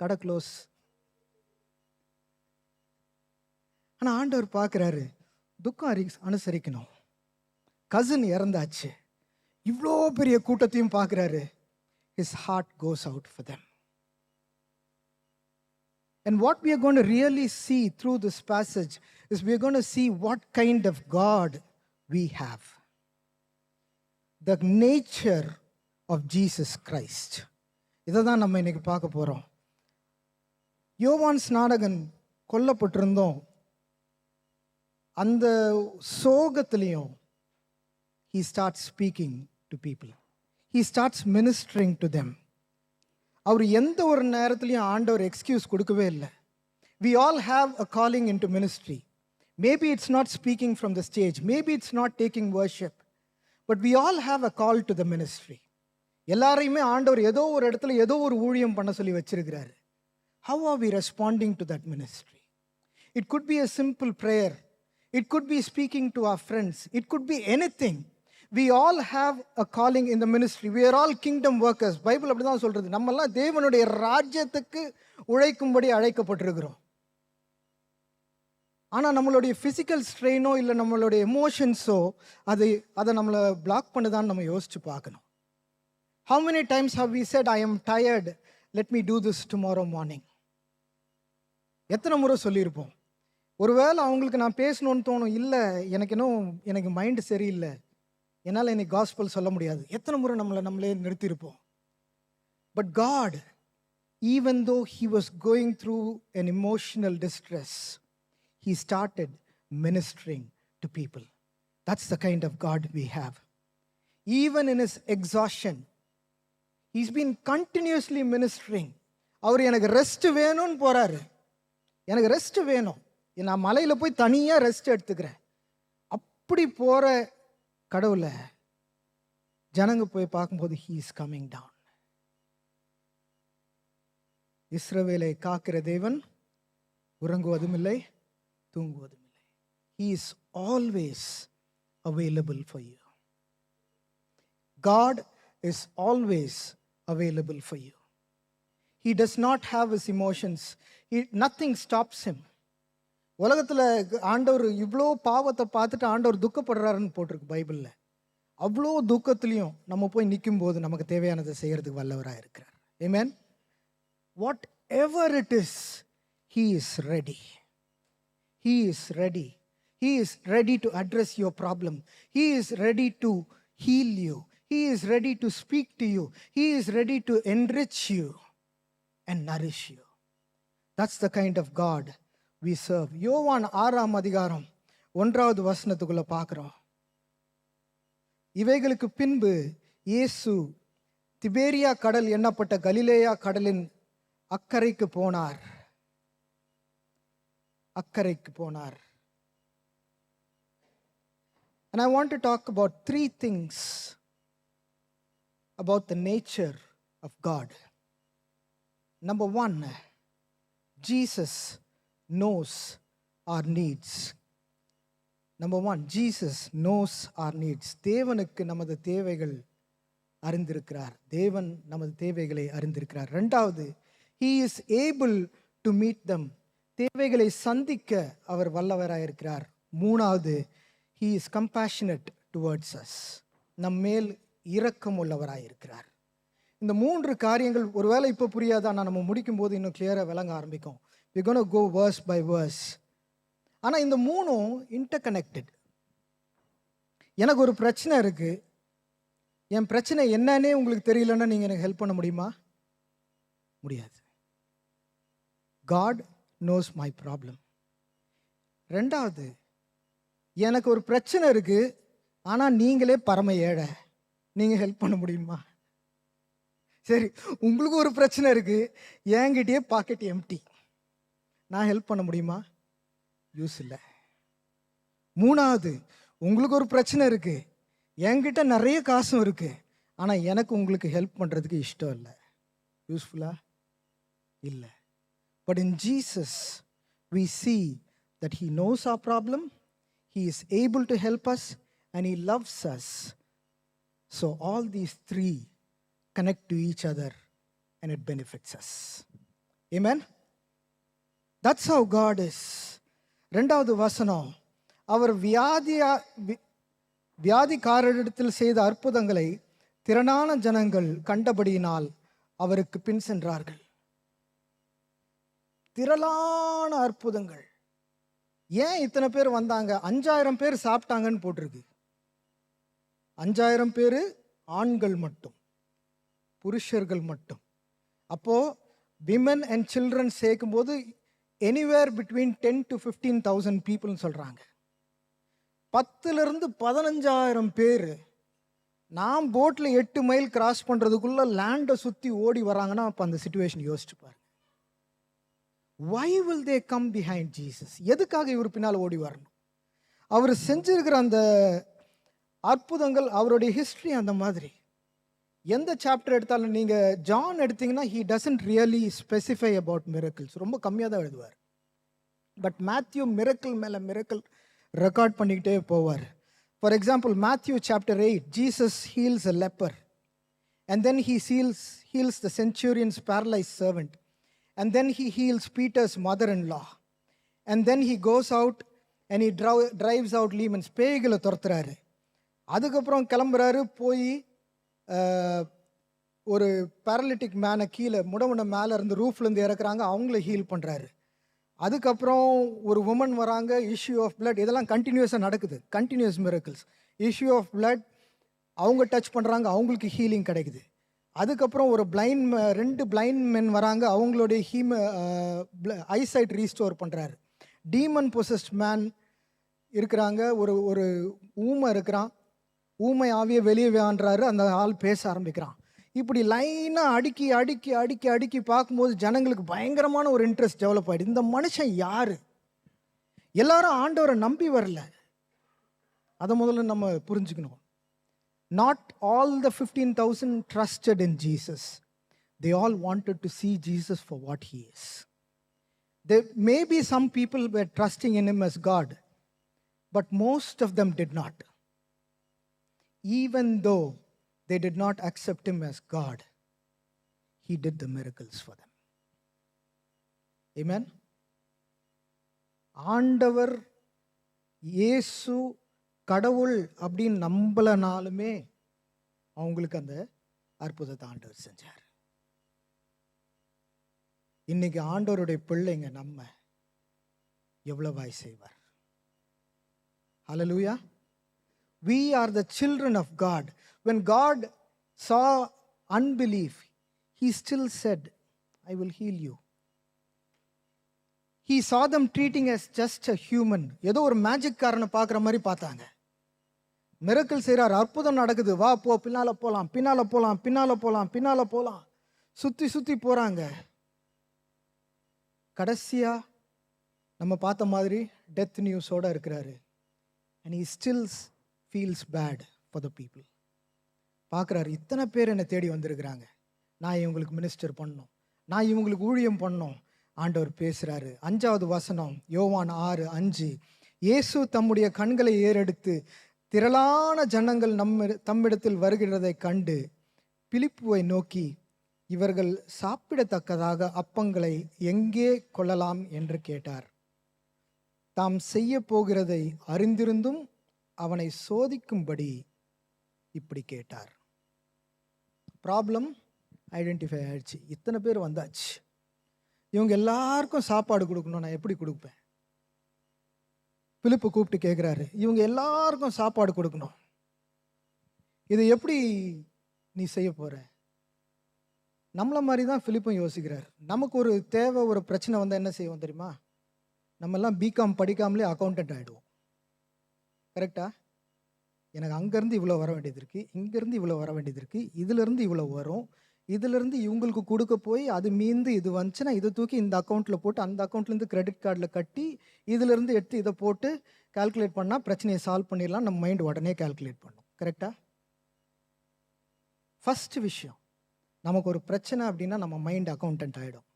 கடை க்ளோஸ். ஆனால் ஆண்டவர் பார்க்குறாரு, துக்கம் அனுசரிக்கணும். கசின் இறந்தாச்சு, இவ்வளோ பெரிய கூட்டத்தையும் பார்க்குறாரு. His heart goes out for them. And what we are going to really see through this passage is we are going to see what kind of God we have. The nature of Jesus Christ. இதை தான் நம்ம இன்னைக்கு பார்க்க போகிறோம். யோவான் ஸ்நானகன் கொல்லப்பட்டிருந்தோம். அந்த சோகத்திலையும் he starts speaking to people. He starts ministering to them. அவர் எந்த ஒரு நேரத்துலையும் ஆண்டவர் எக்ஸ்கியூஸ் கொடுக்கவே இல்லை. We all have a calling into ministry. Maybe it's not speaking from the stage. Maybe it's not taking worship. But we all have a call to the ministry. எல்லாரையுமே ஆண்டவர் ஏதோ ஒரு இடத்துல ஏதோ ஒரு ஊழியம் பண்ண சொல்லி வச்சிருக்கிறாரு. How are we responding to that ministry? It could be a simple prayer. It could be speaking to our friends. It could be anything. We all have a calling in the ministry. We are all kingdom workers. Bible அப்படி தான் சொல்கிறது. நம்மெல்லாம் தேவனுடைய ராஜ்யத்துக்கு உழைக்கும்படி அழைக்கப்பட்டிருக்கிறோம். ஆனால் நம்மளுடைய ஃபிசிக்கல் ஸ்ட்ரெயினோ இல்லை நம்மளுடைய எமோஷன்ஸோ அதை நம்மளை பிளாக் பண்ணுதான்னு நம்ம யோசிச்சு பார்க்கணும். How many times have we said, I am tired, let me do this tomorrow morning? எத்தனை முறை சொல்லியிருப்போம். ஒருவேளை அவங்களுக்கு நான் பேசணும்னு தோணும், இல்லை எனக்கு மைண்டு சரியில்லை, என்னால் இன்னைக்கு காஸ்பல் சொல்ல முடியாது. எத்தனை முறை நம்மளே நிறுத்தியிருப்போம். But God, even though he was going through an emotional distress, he started ministering to people. That's the kind of God we have. Even in his exhaustion, he's been continuously ministering. அவர் எனக்கு ரெஸ்ட் வேணும்னு போறாரு. எனக்கு ரெஸ்ட் வேணும், நான் மலையில் போய் தனியாக ரெஸ்ட் எடுத்துக்கிறேன். அப்படி போகிற கடவுளை ஜனங்க போய் பார்க்கும்போது he is coming down. இஸ்ரவேலை காக்கிற தேவன் உறங்குவதும் இல்லை, தூங்குவதும் இல்லை. He is always available for you. God is always available for you. He does not have his emotions. Nothing stops him. உலகத்தில் ஆண்டவர் இவ்வளோ பாவத்தை பார்த்துட்டு ஆண்டவர் துக்கப்படுறாருன்னு போட்டிருக்கு பைபிளில். அவ்வளோ துக்கத்துலேயும் நம்ம போய் நிற்கும் போது நமக்கு தேவையானதை செய்கிறதுக்கு வல்லவராக இருக்கிறார். Amen. Whatever it is, he is ready. He is ready. He is ready to address your problem. He is ready to heal you. He is ready to speak to you. He is ready to enrich you and nourish you. That's the kind of God we serve. யோவான் 6ஆம் அதிகாரம் 1வது வசனத்துக்குள்ள பார்க்கிறோம். இவைகளுக்கு பின்பு இயேசு திபேரியா கடல் எண்ணப்பட்ட கலிலேயா கடலின் அக்கறைக்கு போனார். And I want to talk about 3 things about the nature of God. Number 1, Jesus knows our needs. Number 1, Jesus knows our needs. தேவனுக்கு நமது தேவைகள் அறிந்திருக்கிறார். தேவன் நமது தேவைகளை அறிந்திருக்கிறார். 2வது, he is able to meet them. தேவைகளை சந்திக்க அவர் வல்லவராயிருக்கிறார். 3வது, he is compassionate towards us. நம்மேல் இரக்கம் உள்ளவராயிருக்கிறார். இந்த 3 காரியங்கள் ஒருவேளை இப்போ புரியாதா, நான் நம்ம முடிக்கும் போது இன்னும் கிளியராக விளங்க ஆரம்பிக்கும். we're going to go verse by verse. ஆனால் இந்த 3ம் இன்டர்கனெக்டட். எனக்கு ஒரு பிரச்சனை இருக்கு, என் பிரச்சனை என்னன்னே உங்களுக்கு தெரியலன்னா நீங்கள் எனக்கு ஹெல்ப் பண்ண முடியுமா? முடியாது. God knows my problem. 2வது, எனக்கு ஒரு பிரச்சனை இருக்கு, ஆனால் நீங்களே பரம ஏழை, நீங்கள் ஹெல்ப் பண்ண முடியுமா? சரி, உங்களுக்கு ஒரு பிரச்சனை இருக்கு, என்கிட்டயே பாக்கெட் எம்டி, நான் ஹெல்ப் பண்ண முடியுமா? யூஸ் இல்லை. 3வது, உங்களுக்கு ஒரு பிரச்சனை இருக்கு, என்கிட்ட நிறைய காசும் இருக்கு, ஆனால் எனக்கு உங்களுக்கு ஹெல்ப் பண்ணுறதுக்கு இஷ்டம் இல்லை. யூஸ்ஃபுல்லா? இல்லை. But in Jesus we see that he knows our problem, he is able to help us, and he loves us. So all these 3 connect to each other and it benefits us. Amen. That's how God is. 2வது வசனம், அவர் வியாதிக்காரரிடத்தில் செய்த அற்புதங்களை திரளான ஜனங்கள் கண்டபடியினால் அவருக்கு பின் சென்றார்கள். திரளான அற்புதங்கள். ஏன் இத்தனை பேர் வந்தாங்க? 5000 பேர் சாப்பிட்டாங்கன்னு போட்டிருக்கு. 5000 பேர் ஆண்கள் மட்டும், புருஷர்கள் மட்டும். அப்போ விமன் அண்ட் சில்ட்ரன் சேர்க்கும்போது எனிவேர் பிட்வீன் 10 to 15,000 பீப்புள்னு சொல்றாங்க. 10,000 to 15,000 பேர். நான் போட்டில் 8 மைல் கிராஸ் பண்ணுறதுக்குள்ளே லேண்டை சுற்றி ஓடி வராங்கன்னா அப்போ அந்த சுச்சுவேஷன் யோசிச்சு பாருங்க. why will they come behind Jesus? எதுக்காக இவர் பின்னால் ஓடி வரணும்? அவர் செஞ்சிருக்கிற அந்த அற்புதங்கள், அவருடைய ஹிஸ்ட்ரி அந்த மாதிரி. எந்த சாப்டர் எடுத்தாலும் நீங்கள் ஜான் எடுத்தீங்கன்னா he doesn't really specify about miracles. ரொம்ப கம்மியாக தான் எழுதுவார். பட் மேத்யூ மிரக்கல் மேலே மிரக்கல் ரெக்கார்ட் பண்ணிக்கிட்டே போவார். For example, Matthew chapter 8, Jesus heals a leper. And then he heals the centurion's paralyzed servant. And then he heals Peter's mother-in-law. And then he goes out and he drives out demons. பேய்களை துரத்துறாரு. அதுக்கப்புறம் கிளம்புறாரு, போய் ஒரு பேரலிட்டிக் மேனை கீழே முடமுன மேலே இருந்து ரூஃப்லேருந்து இறக்குறாங்க, அவங்கள ஹீல் பண்ணுறாரு. அதுக்கப்புறம் ஒரு உமன் வராங்க, இஷ்யூ ஆஃப் பிளட். இதெல்லாம் கண்டினியூஸாக நடக்குது, continuous miracles. Issue of blood அவங்க டச் பண்ணுறாங்க, அவங்களுக்கு ஹீலிங் கிடைக்குது. அதுக்கப்புறம் ஒரு ரெண்டு பிளைண்ட் மென் வராங்க, அவங்களுடைய ஐசைட் ரீஸ்டோர் பண்ணுறாரு. டீமன் பொசஸ்ட் மேன் இருக்கிறாங்க, ஒரு ஊமை இருக்கிறான், ஊமை ஆவியை வெளியே வேண்டாரு, அந்த ஆள் பேச ஆரம்பிக்கிறான். இப்படி லைனாக அடுக்கி அடுக்கி அடுக்கி அடுக்கி பார்க்கும்போது ஜனங்களுக்கு பயங்கரமான ஒரு இன்ட்ரெஸ்ட் டெவலப் ஆகிடுது. இந்த மனுஷன் யார்? எல்லாரும் ஆண்டவரை நம்பி வரல. அதை முதல்ல நம்ம புரிஞ்சுக்கணும். Not all the 15,000 trusted in Jesus. They all wanted to see Jesus for what he is. There may be some people were trusting in him as God, but most of them did not. Even though they did not accept him as God, he did the miracles for them. Amen. ஆண்டவர் இயேசு கடவுள் அப்படின்னு நம்பலனாலுமே அவங்களுக்கு அந்த அற்புதத்தை ஆண்டவர் செஞ்சார். இன்னைக்கு ஆண்டவருடைய பிள்ளைங்க நம்ம எவ்வளவாய் செய்வார். ஹல்லேலூயா. We are the children of God. When God saw unbelief, he still said, I will heal you. He saw them treating as just a human. ஏதோ ஒரு மேஜிக் காரனை பார்க்குற மாதிரி பார்த்தாங்க. மிரக்கல் செய்கிறார், அற்புதம் நடக்குது, வா போ, பின்னால் போகலாம், பின்னால் போகலாம், பின்னால் போகலாம், பின்னால் போகலாம், சுற்றி சுற்றி போகிறாங்க. கடைசியாக நம்ம பார்த்த மாதிரி டெத் நியூஸோடு இருக்கிறாரு. and he still feels bad for the people. பார்க்குறாரு, இத்தனை பேர் என்னை தேடி வந்திருக்கிறாங்க, நான் இவங்களுக்கு மினிஸ்டர் பண்ணணும், நான் இவங்களுக்கு ஊழியம் பண்ணணும். ஆண்டவர் பேசுகிறாரு. 5வது வசனம், யோவான் 6:5. இயேசு தம்முடைய கண்களை ஏறெடுத்து திரளான ஜனங்கள் தம்மிடத்தில் வருகிறதை கண்டு பிலிப்புவை நோக்கி, இவர்கள் சாப்பிடத்தக்கதாக அப்பங்களை எங்கே கொள்ளலாம் என்று கேட்டார். தாம் செய்ய போகிறதை அறிந்திருந்தும் அவனை சோதிக்கும்படி இப்படி கேட்டார். ப்ராப்ளம் ஐடென்டிஃபை ஆயிடுச்சு. இத்தனை பேர் வந்தாச்சு, இவங்க எல்லாருக்கும் சாப்பாடு கொடுக்கணும், நான் எப்படி கொடுப்பேன்? பிலிப்பு கூப்பிட்டு கேட்குறாரு, இவங்க எல்லாருக்கும் சாப்பாடு கொடுக்கணும், இதை எப்படி நீ செய்ய போற? நம்மள மாதிரி தான் பிலிப்பும் யோசிக்கிறார். நமக்கு ஒரு தேவை, ஒரு பிரச்சனை வந்தால் என்ன செய்வோம் தெரியுமா? நம்மெல்லாம் பிகாம் படிக்காமலே அக்கௌண்டன்ட் ஆகிடுவோம். கரெக்டா? எனக்கு அங்கேருந்து இவ்வளோ வர வேண்டியது இருக்குது, இங்கேருந்து இவ்வளோ வர வேண்டியது இருக்குது, இதிலேருந்து இவ்வளோ வரும், இதிலேருந்து இவங்களுக்கு கொடுக்க போய் அது மீந்து இது வந்துச்சுன்னா இதை தூக்கி இந்த அக்கௌண்ட்டில் போட்டு அந்த அக்கௌண்ட்லேருந்து கிரெடிட் கார்டில் கட்டி இதிலேருந்து எடுத்து இதை போட்டு கால்குலேட் பண்ணால் பிரச்சனையை சால்வ் பண்ணிடலாம். நம்ம மைண்ட் உடனே கால்குலேட் பண்ணும். கரெக்டாக? ஃபஸ்ட்டு விஷயம், நமக்கு ஒரு பிரச்சனை அப்படின்னா நம்ம மைண்ட் அக்கௌண்டன்ட் ஆகிடும்.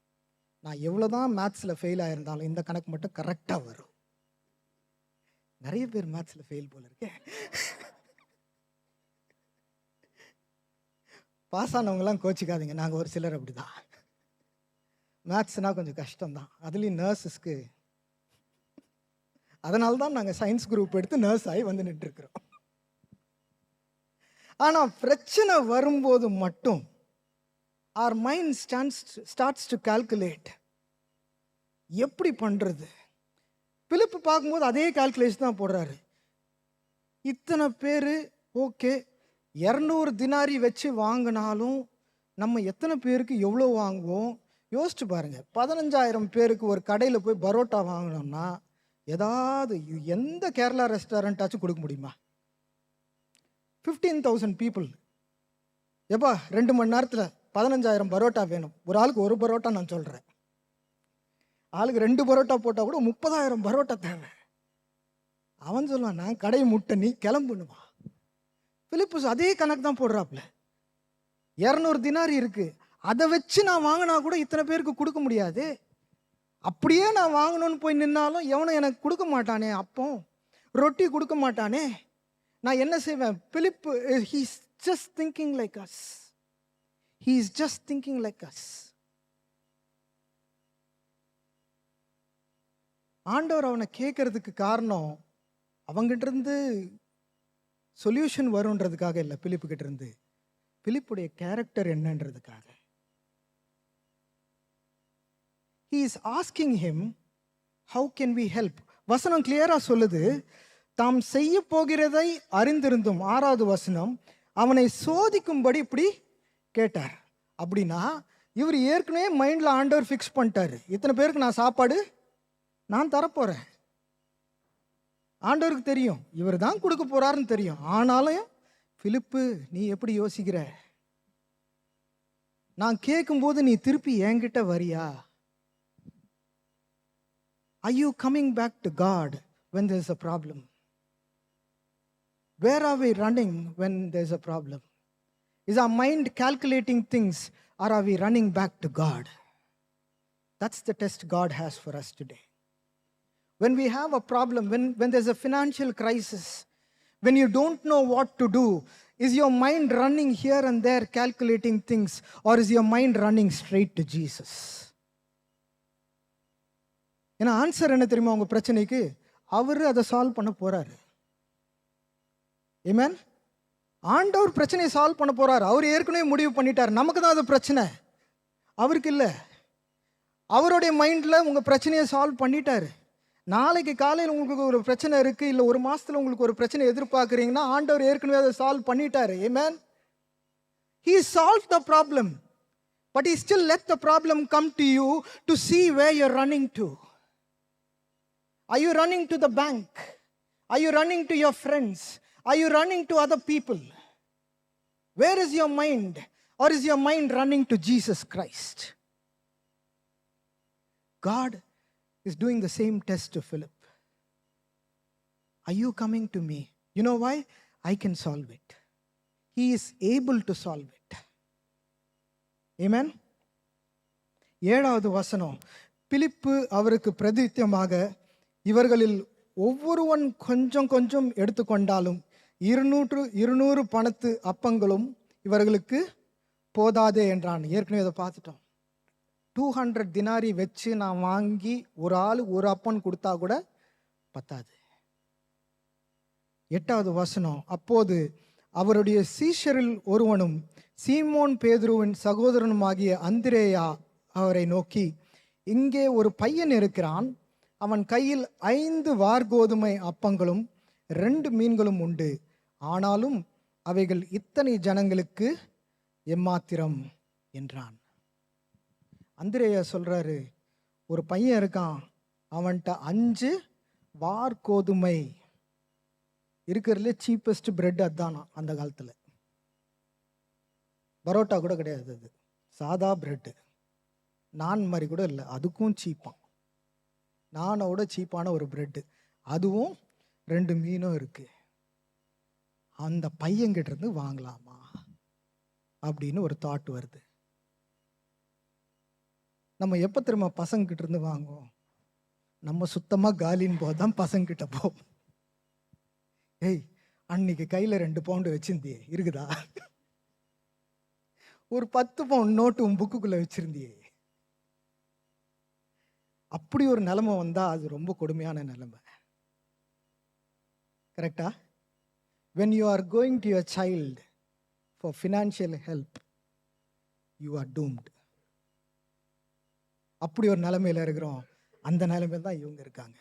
நான் எவ்வளோ தான் மேத்ஸில் ஃபெயில் ஆகிருந்தாலும் இந்த கணக்கு மட்டும் கரெக்டாக வரும். நிறைய பேர் மேத்ஸில் ஃபெயில் போல இருக்கேன். பாஸ் ஆனவங்களாம் கோச்சிக்காதீங்க, நாங்கள் ஒரு சிலர் அப்படி தான். மேத்ஸ்னால் கொஞ்சம் கஷ்டம்தான், அதுலேயும் நர்ஸஸ்க்கு. அதனால தான் நாங்கள் சயின்ஸ் குரூப் எடுத்து நர்ஸ் ஆகி வந்து நின்றுருக்குறோம். ஆனால் பிரச்சனை வரும்போது மட்டும் our mind starts to calculate. எப்படி பண்ணுறது? பிலிப்பு பார்க்கும்போது அதே கால்குலேஷன் தான் போடுறாரு. இத்தனை பேர் ஓகே, 200 தினாரி வச்சு வாங்கினாலும் நம்ம எத்தனை பேருக்கு எவ்வளோ வாங்குவோம் யோசிச்சு பாருங்க. 15,000 பேருக்கு ஒரு கடையில் போய் பரோட்டா வாங்கினோம்னா ஏதாவது எந்த கேரளா ரெஸ்டாரண்ட்டாச்சும் கொடுக்க முடியுமா? 15,000 பீப்புள், எப்பா 2 மணி நேரத்தில் 15,000 பரோட்டா வேணும். ஒரு ஆளுக்கு ஒரு பரோட்டா நான் சொல்கிறேன், ஆளுக்கு 2 பரோட்டா போட்டால் கூட 30,000 பரோட்டா தேவை. அவன் சொல்லுவான், நான் கடையை முட்டை, நீ கிளம்புணுமா? பிலிப்பு அதே கணக்கு தான் போடுறாப்புல. 200 தினாரி இருக்கு, அதை வச்சு நான் வாங்கினா கூட இத்தனை பேருக்கு கொடுக்க முடியாது. அப்படியே நான் வாங்கணும்னு போய் நின்னாலும் எவனும் எனக்கு கொடுக்க மாட்டானே, அப்போ ரொட்டி கொடுக்க மாட்டானே, நான் என்ன செய்வேன்? பிலிப்பு he's just thinking like us. He is just thinking like us. ஆண்டவர் அவனை கேட்கறதுக்கு காரணம் அவங்கிட்ட இருந்து சொல்யூஷன் வரும்ன்றதுக்காக இல்லை, பிலிப்பு கிட்ட இருந்து பிலிப்புடைய character என்னன்றதுக்காக. He is asking him, how can we help? வசனம் கிளியரா சொல்லுது, தாம் செய்ய போகிறதை அறிந்திருந்தும், 6வது வசனம், அவனை சோதிக்கும்படி இப்படி கேட்டார். அப்படின்னா இவர் ஏற்கனவே மைண்டில் ஆண்டவர் ஃபிக்ஸ் பண்ணிட்டாரு, இத்தனை பேருக்கு நான் சாப்பாடு நான் தரப்போகிறேன். ஆண்டவருக்கு தெரியும் இவர் தான் கொடுக்க போறாருன்னு தெரியும். ஆனாலும் பிலிப்பு, நீ எப்படி யோசிக்கிற? நான் கேட்கும்போது நீ திருப்பி என்கிட்ட வரியா? Are you coming back to God when there's a problem? Where are we running when there's a problem? Is our mind calculating things, or are we running back to God? That's the test God has for us today. When we have a problem, when there's a financial crisis, when you don't know what to do, is your mind running here and there calculating things, or is your mind running straight to Jesus? ஏன்னா ஆன்சர் என்ன தெரியுமா உங்க பிரச்சனைக்கு? அவரு அதை சால்வ் பண்ண போறாரு. ஆமென். ஆண்டவர் பிரச்சனையை சால்வ் பண்ண போறாரு. அவர் ஏற்கனவே முடிவு பண்ணிட்டார். நமக்கு தான் அது பிரச்சனை, அவருக்கு இல்லை. அவருடைய மைண்டில் உங்கள் பிரச்சனையை சால்வ் பண்ணிட்டாரு. நாளைக்கு காலையில் உங்களுக்கு ஒரு பிரச்சனை இருக்குது, இல்லை ஒரு மாதத்தில் உங்களுக்கு ஒரு பிரச்சனை எதிர்பார்க்குறீங்கன்னா ஆண்டவர் ஏற்கனவே அதை சால்வ் பண்ணிட்டாரு. ஆமென். He solved the problem, but he still let the problem come to you to see where you're running to. Are you running to the bank? Are you running to your friends? Are you running to other people? Where is your mind? Or is your mind running to Jesus Christ? God is doing the same test to Philip. Are you coming to me? You know why? I can solve it. He is able to solve it. Amen. 7வது வசனம், பிலிப்பு அவருக்கு பிரதித்தியமாக, இவர்களில் ஒவ்வொருவன் கொஞ்சம் கொஞ்சம் எடுத்துக்கொண்டாலும் 200 பணத்து அப்பங்களும் இவர்களுக்கு போதாதே என்றான். ஏற்கனவே அதை பார்த்துட்டோம். 200 தினாரி வச்சு நான் வாங்கி ஒரு ஆள் ஒரு அப்பன் கொடுத்தா கூட பத்தாது. 8வது வசனம், அப்போது அவருடைய சீஷரில் ஒருவனும் சீமோன் பேதுருவின் சகோதரனுமாகிய அந்திரேயா அவரை நோக்கி, இங்கே ஒரு பையன் இருக்கிறான், அவன் கையில் 5 வார்கோதுமை அப்பங்களும் 2 மீன்களும் உண்டு, ஆனாலும் அவைகள் இத்தனை ஜனங்களுக்கு எம்மாத்திரம் என்றான். அந்திரேயா சொல்றாரு, ஒரு பையன் இருக்கான், அவன்கிட்ட 5 வார்கோதுமை, இருக்கிறதுல சீப்பஸ்ட் பிரெட் அதுதானா அந்த காலத்தில். பரோட்டா கூட கிடையாது, அது சாதா பிரெட்டு, நான் மாதிரி கூட இல்லை, அதுக்கும் சீப்பான், நானோட சீப்பான ஒரு பிரெட்டு, அதுவும் 2 மீனும் இருக்கு. அந்த பையன்கிட்ட இருந்து வாங்கலாமா அப்படின்னு ஒரு தாட் வருது. நம்ம எப்போ திரும்ப பசங்கிட்ட இருந்து வாங்குவோம்? நம்ம சுத்தமாக காலின்னு போதான் பசங்கிட்ட போவோம். ஏய், அன்னைக்கு கையில் 2 பவுண்டு வச்சிருந்தியே இருக்குதா? ஒரு 10 பவுண்ட் நோட்டு உன் புக்குக்குள்ளே வச்சிருந்தியே. அப்படி ஒரு நிலைமை வந்தால் அது ரொம்ப கொடுமையான நிலைமை. கரெக்டா? When you are going to your child for financial help, you are doomed. அப்படி ஒரு நிலைமையில் இருக்கிறோம். அந்த நிலைமையில் தான் இவங்க இருக்காங்க.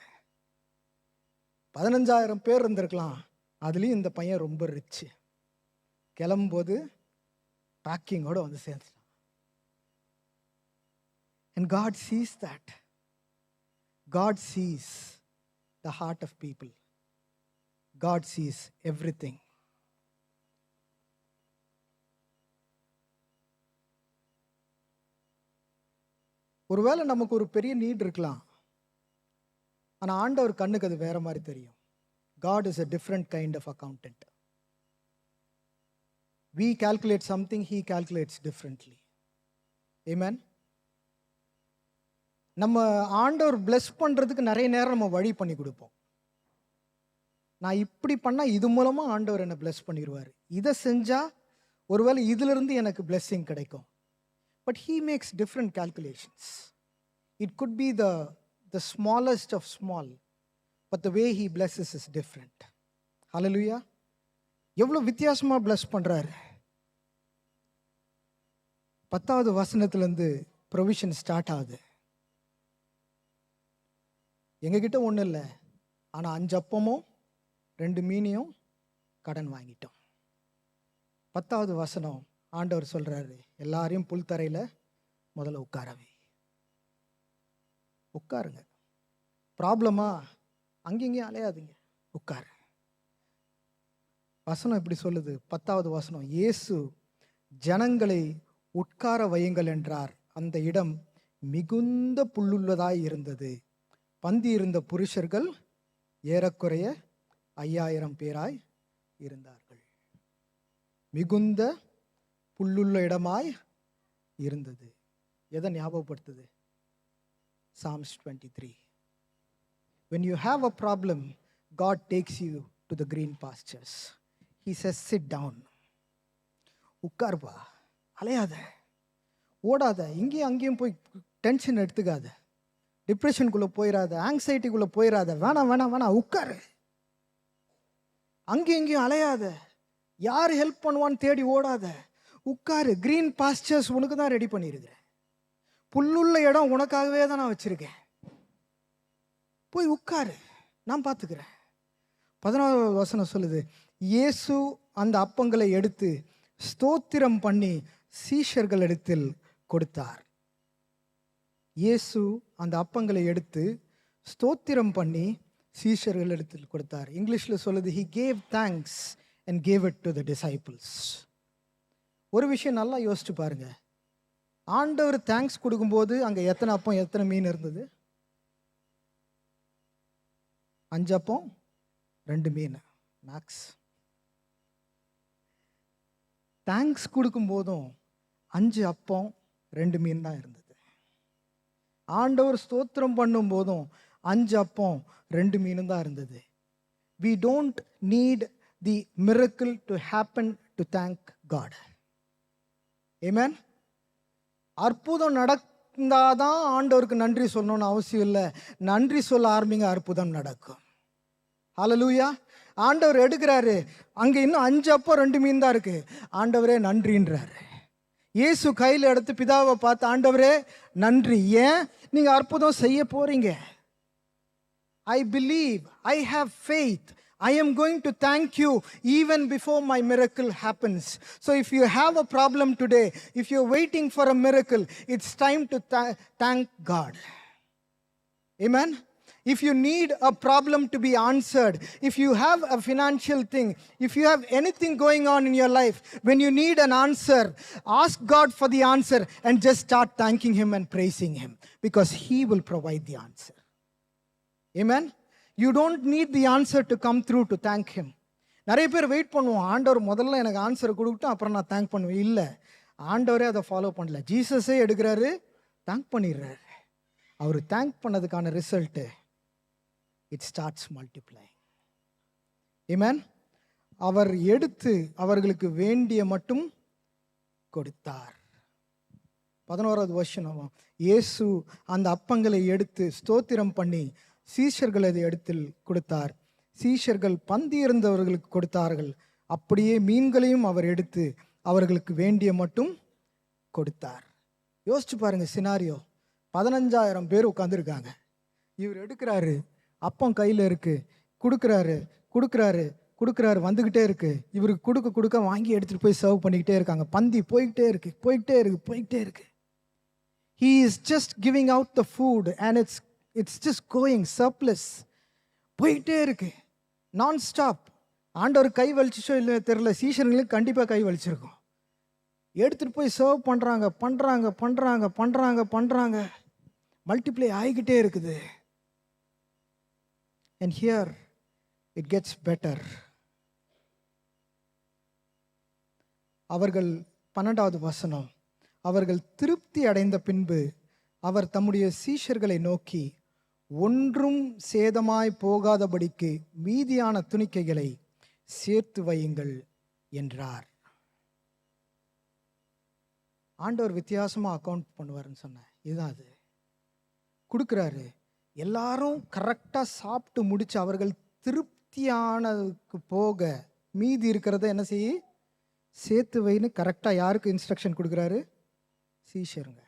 15,000 பேர் இருந்திருக்கலாம், அதுலேயும் இந்த பையன் ரொம்ப ரிச்சு. கிளம்பும்போது பேக்கிங்கோட வந்து சேர்ந்துட்டான். And God sees that. God sees the heart of people. God sees everything. ஒருவேளை நமக்கு ஒரு பெரிய நீட் இருக்கலாம், ஆனால் ஆண்டவர் கண்ணுக்கு அது வேற மாதிரி தெரியும். God is a different kind of accountant. We calculate something, he calculates differently. Amen. நம்ம ஆண்டவர் பிளஸ் பண்ணுறதுக்கு நிறைய நேரம் நம்ம வழி பண்ணி கொடுப்போம். நான் இப்படி பண்ணால் இது மூலமாக ஆண்டவர் என்னை பிளஸ் பண்ணிடுவார், இதை செஞ்சால் ஒருவேளை இதிலிருந்து எனக்கு பிளெஸ்ஸிங் கிடைக்கும். But he maths different calculations. It could be the smallest of small, but the way he blesses is different. Hallelujah. எவ்வளோ வித்தியாசமாக பிளஸ் பண்ணுறாரு. 10வது வசனத்துலேருந்து ப்ரொவிஷன் ஸ்டார்ட் ஆகுது. எங்ககிட்ட ஒன்றும் இல்லை, ஆனால் 5 அப்பமும் 2 மீனையும் கடன் வாங்கிட்டோம். 10வது வசனம் ஆண்டவர் சொல்கிறாரு, எல்லாரையும் புல்தரையில் முதல்ல உட்காரவே. உட்காருங்க. ப்ராப்ளமா அங்கேயும் அலையாதீங்க, உட்காரு. வசனம் இப்படி சொல்லுது, 10வது வசனம், இயேசு ஜனங்களை உட்கார வையுங்கள் என்றார். அந்த இடம் மிகுந்த புல்லுள்ளதாய் இருந்தது. பந்தி இருந்த புருஷர்கள் ஏறக்குறைய 5,000 பேராய் இருந்தார்கள். மிகுந்த புல்லுள்ள இடமாய் இருந்தது. எதை ஞாபகப்படுத்துது? Psalms 23. When you have a problem, God takes you to the green pastures. He says, sit down. உட்கார்பா, அலையாத, ஓடாத, இங்கேயும் அங்கேயும் போய் டென்ஷன் எடுத்துக்காத, டிப்ரெஷனுக்குள்ளே போயிடாத, ஆங்ஸைட்டிக்குள்ளே போயிடாத, வேணாம் வேணாம் வேணாம், உட்காரு. அங்கேயும் இங்கேயும் அலையாத, யார் ஹெல்ப் பண்ணுவான்னு தேடி ஓடாத, உட்காரு. கிரீன் பாஸ்டர்ஸ் உனக்கு தான் ரெடி பண்ணியிருக்கிறேன். புல்லுள்ள இடம் உனக்காகவே தான் நான் வச்சிருக்கேன். போய் உட்காரு, நான் பார்த்துக்கிறேன். 11வது வசனம் சொல்லுது, இயேசு அந்த அப்பங்களை எடுத்து ஸ்தோத்திரம் பண்ணி சீஷர்களிடத்தில் கொடுத்தார். இயேசு அந்த அப்பங்களை எடுத்து ஸ்தோத்திரம் பண்ணி சீஷர்களிடத்தில் கொடுத்தார். இங்கிலீஷில் சொல்லுது, he gave thanks and gave it to the disciples. ஒரு விஷயம் நல்லா யோசிச்சு பாருங்க. ஆண்டவர் தேங்க்ஸ் கொடுக்கும்போது அங்கே எத்தனை அப்பம் எத்தனை மீன் இருந்தது? 5 அப்பம் 2 மீன் மேக்ஸ். தேங்க்ஸ் கொடுக்கும் போதும் 5 அப்பம் 2 மீன் தான் இருந்தது. ஆண்டவர் ஸ்தோத்திரம் பண்ணும் போதும் 5 அப்பம் 2 மீனும் தான் இருந்தது. We don't need the miracle to happen to thank God. Amen. அற்புதம் நடந்தாதான் ஆண்டவருக்கு நன்றி சொல்லணும்னு அவசியம் இல்லை. நன்றி சொல்ல ஆரம்பிங்க, அற்புதம் நடக்கும். ஹல்லேலூயா. ஆண்டவர் எடுக்கிறாரு, அங்கே இன்னும் 5 அப்பம் 2 மீன் தான் இருக்கு. ஆண்டவரே நன்றின்றாரு. இயேசு கையில் எடுத்து பிதாவை பார்த்து, ஆண்டவரே நன்றி. ஏன்? நீங்கள் அற்புதம் செய்ய போறீங்க. I believe, I have faith. I am going to thank you even before my miracle happens. So if you have a problem today, if you're waiting for a miracle, it's time to thank God. Amen. If you need a problem to be answered, if you have a financial thing, if you have anything going on in your life, when you need an answer, ask God for the answer and just start thanking Him and praising Him, because He will provide the answer. Amen. You don't need the answer to come through to thank Him. நிறைய பேர் வெயிட் பண்ணுவோம், ஆண்டவர் முதல்ல எனக்கு ஆன்சர் கொடுக்கட்டும் அப்புறம் நான் தேங்க் பண்ணுவேன். இல்லை, ஆண்டவரே அதை ஃபாலோ பண்ணல. ஜீசஸே எடுக்கிறாரு, தேங்க் பண்ணிடுறாரு. அவர் தேங்க் பண்ணதுக்கான result, it starts multiplying. Amen. அவர் எடுத்து அவர்களுக்கு வேண்டிய மட்டும் கொடுத்தார். 11வது வசனம், இயேசு அந்த அப்பங்களை எடுத்து ஸ்தோத்திரம் பண்ணி சீஷர்களது இடத்தில் கொடுத்தார். சீஷர்கள் பந்தி இருந்தவர்களுக்கு கொடுத்தார்கள். அப்படியே மீன்களையும் அவர் எடுத்து அவர்களுக்கு வேண்டிய மட்டும் கொடுத்தார். யோசிச்சு பாருங்க சினாரியோ. 15,000 பேர் உட்காந்துருக்காங்க. இவர் எடுக்கிறாரு, அப்பம் கையில் இருக்கு, கொடுக்குறாரு கொடுக்குறாரு கொடுக்குறாரு, வந்துக்கிட்டே இருக்கு. இவருக்கு கொடுக்க கொடுக்க வாங்கி எடுத்துகிட்டு போய் சர்வ் பண்ணிக்கிட்டே இருக்காங்க. பந்தி போய்கிட்டே இருக்கு போய்கிட்டே இருக்கு போய்கிட்டே இருக்கு. He is just giving out the food and it's just going surplus. போய்கிட்டே இருக்கு நான் ஸ்டாப். ஆண்டவர் கை வலிச்சிச்சோ இல்லை தெரியல, சீஷர்களுக்கு கண்டிப்பாக கை வலிச்சிருக்கும். எடுத்துகிட்டு போய் சர்வ் பண்ணுறாங்க பண்ணுறாங்க பண்ணுறாங்க பண்ணுறாங்க பண்ணுறாங்க, மல்டிப்ளை ஆகிக்கிட்டே இருக்குது. And here it gets better. அவர்கள் 12வது வசனம், அவர்கள் திருப்தி அடைந்த பின்பு அவர் தம்முடைய சீஷர்களை நோக்கி, ஒன்றும் சேதமாய் போகாதபடிக்கு மீதியான துணிக்கைகளை சேர்த்து வையுங்கள் என்றார். ஆண்டவர் வித்தியாசமாக அக்கௌண்ட் பண்ணுவார்னு சொன்னேன். இதுதான் அது. கொடுக்குறாரு, எல்லாரும் கரெக்டாக சாப்பிட்டு முடிச்சு அவர்கள் திருப்தியானதுக்கு போக மீதி இருக்கிறத என்ன செய்ய சேர்த்து வைன்னு கரெக்டாக யாருக்கு இன்ஸ்ட்ரக்ஷன் கொடுக்குறாரு? சீஷருங்க.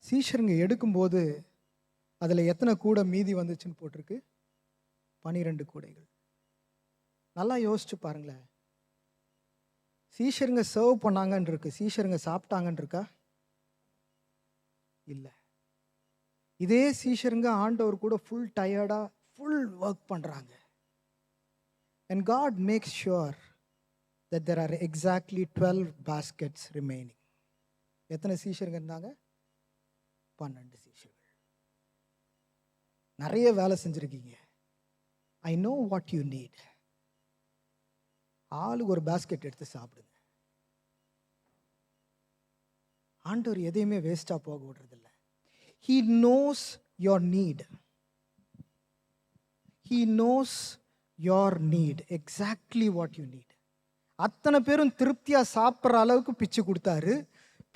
சீஷருங்க எடுக்கும்போது அதில் எத்தனை கூடை மீதி வந்துச்சுன்னு போட்டிருக்கு? 12 கூடைகள். நல்லா யோசிச்சு பாருங்களேன். சீஷருங்க சர்வ் பண்ணாங்கன்னு இருக்கு, சீஷருங்க சாப்பிட்டாங்கன்னு இருக்கா? இல்லை. இதே சீஷருங்க ஆண்டவர் கூட ஃபுல் டயர்டாக ஃபுல் ஒர்க் பண்ணுறாங்க. And God makes sure that there are exactly 12 baskets remaining. எத்தனை சீஷருங்க இருந்தாங்க? 12 சீஷர்கள். நிறைய வேலை செஞ்சுருக்கீங்க. I know what you need. ஆளுக்கு ஒரு பாஸ்கெட் எடுத்து சாப்பிடுங்க. ஆண்டவர் எதையுமே வேஸ்டாக போக விடுறதில்ல. He knows your need. He knows your need. Exactly what you need. அத்தனை பேரும் திருப்தியாக சாப்பிட்ற அளவுக்கு பிச்சு கொடுத்தாரு.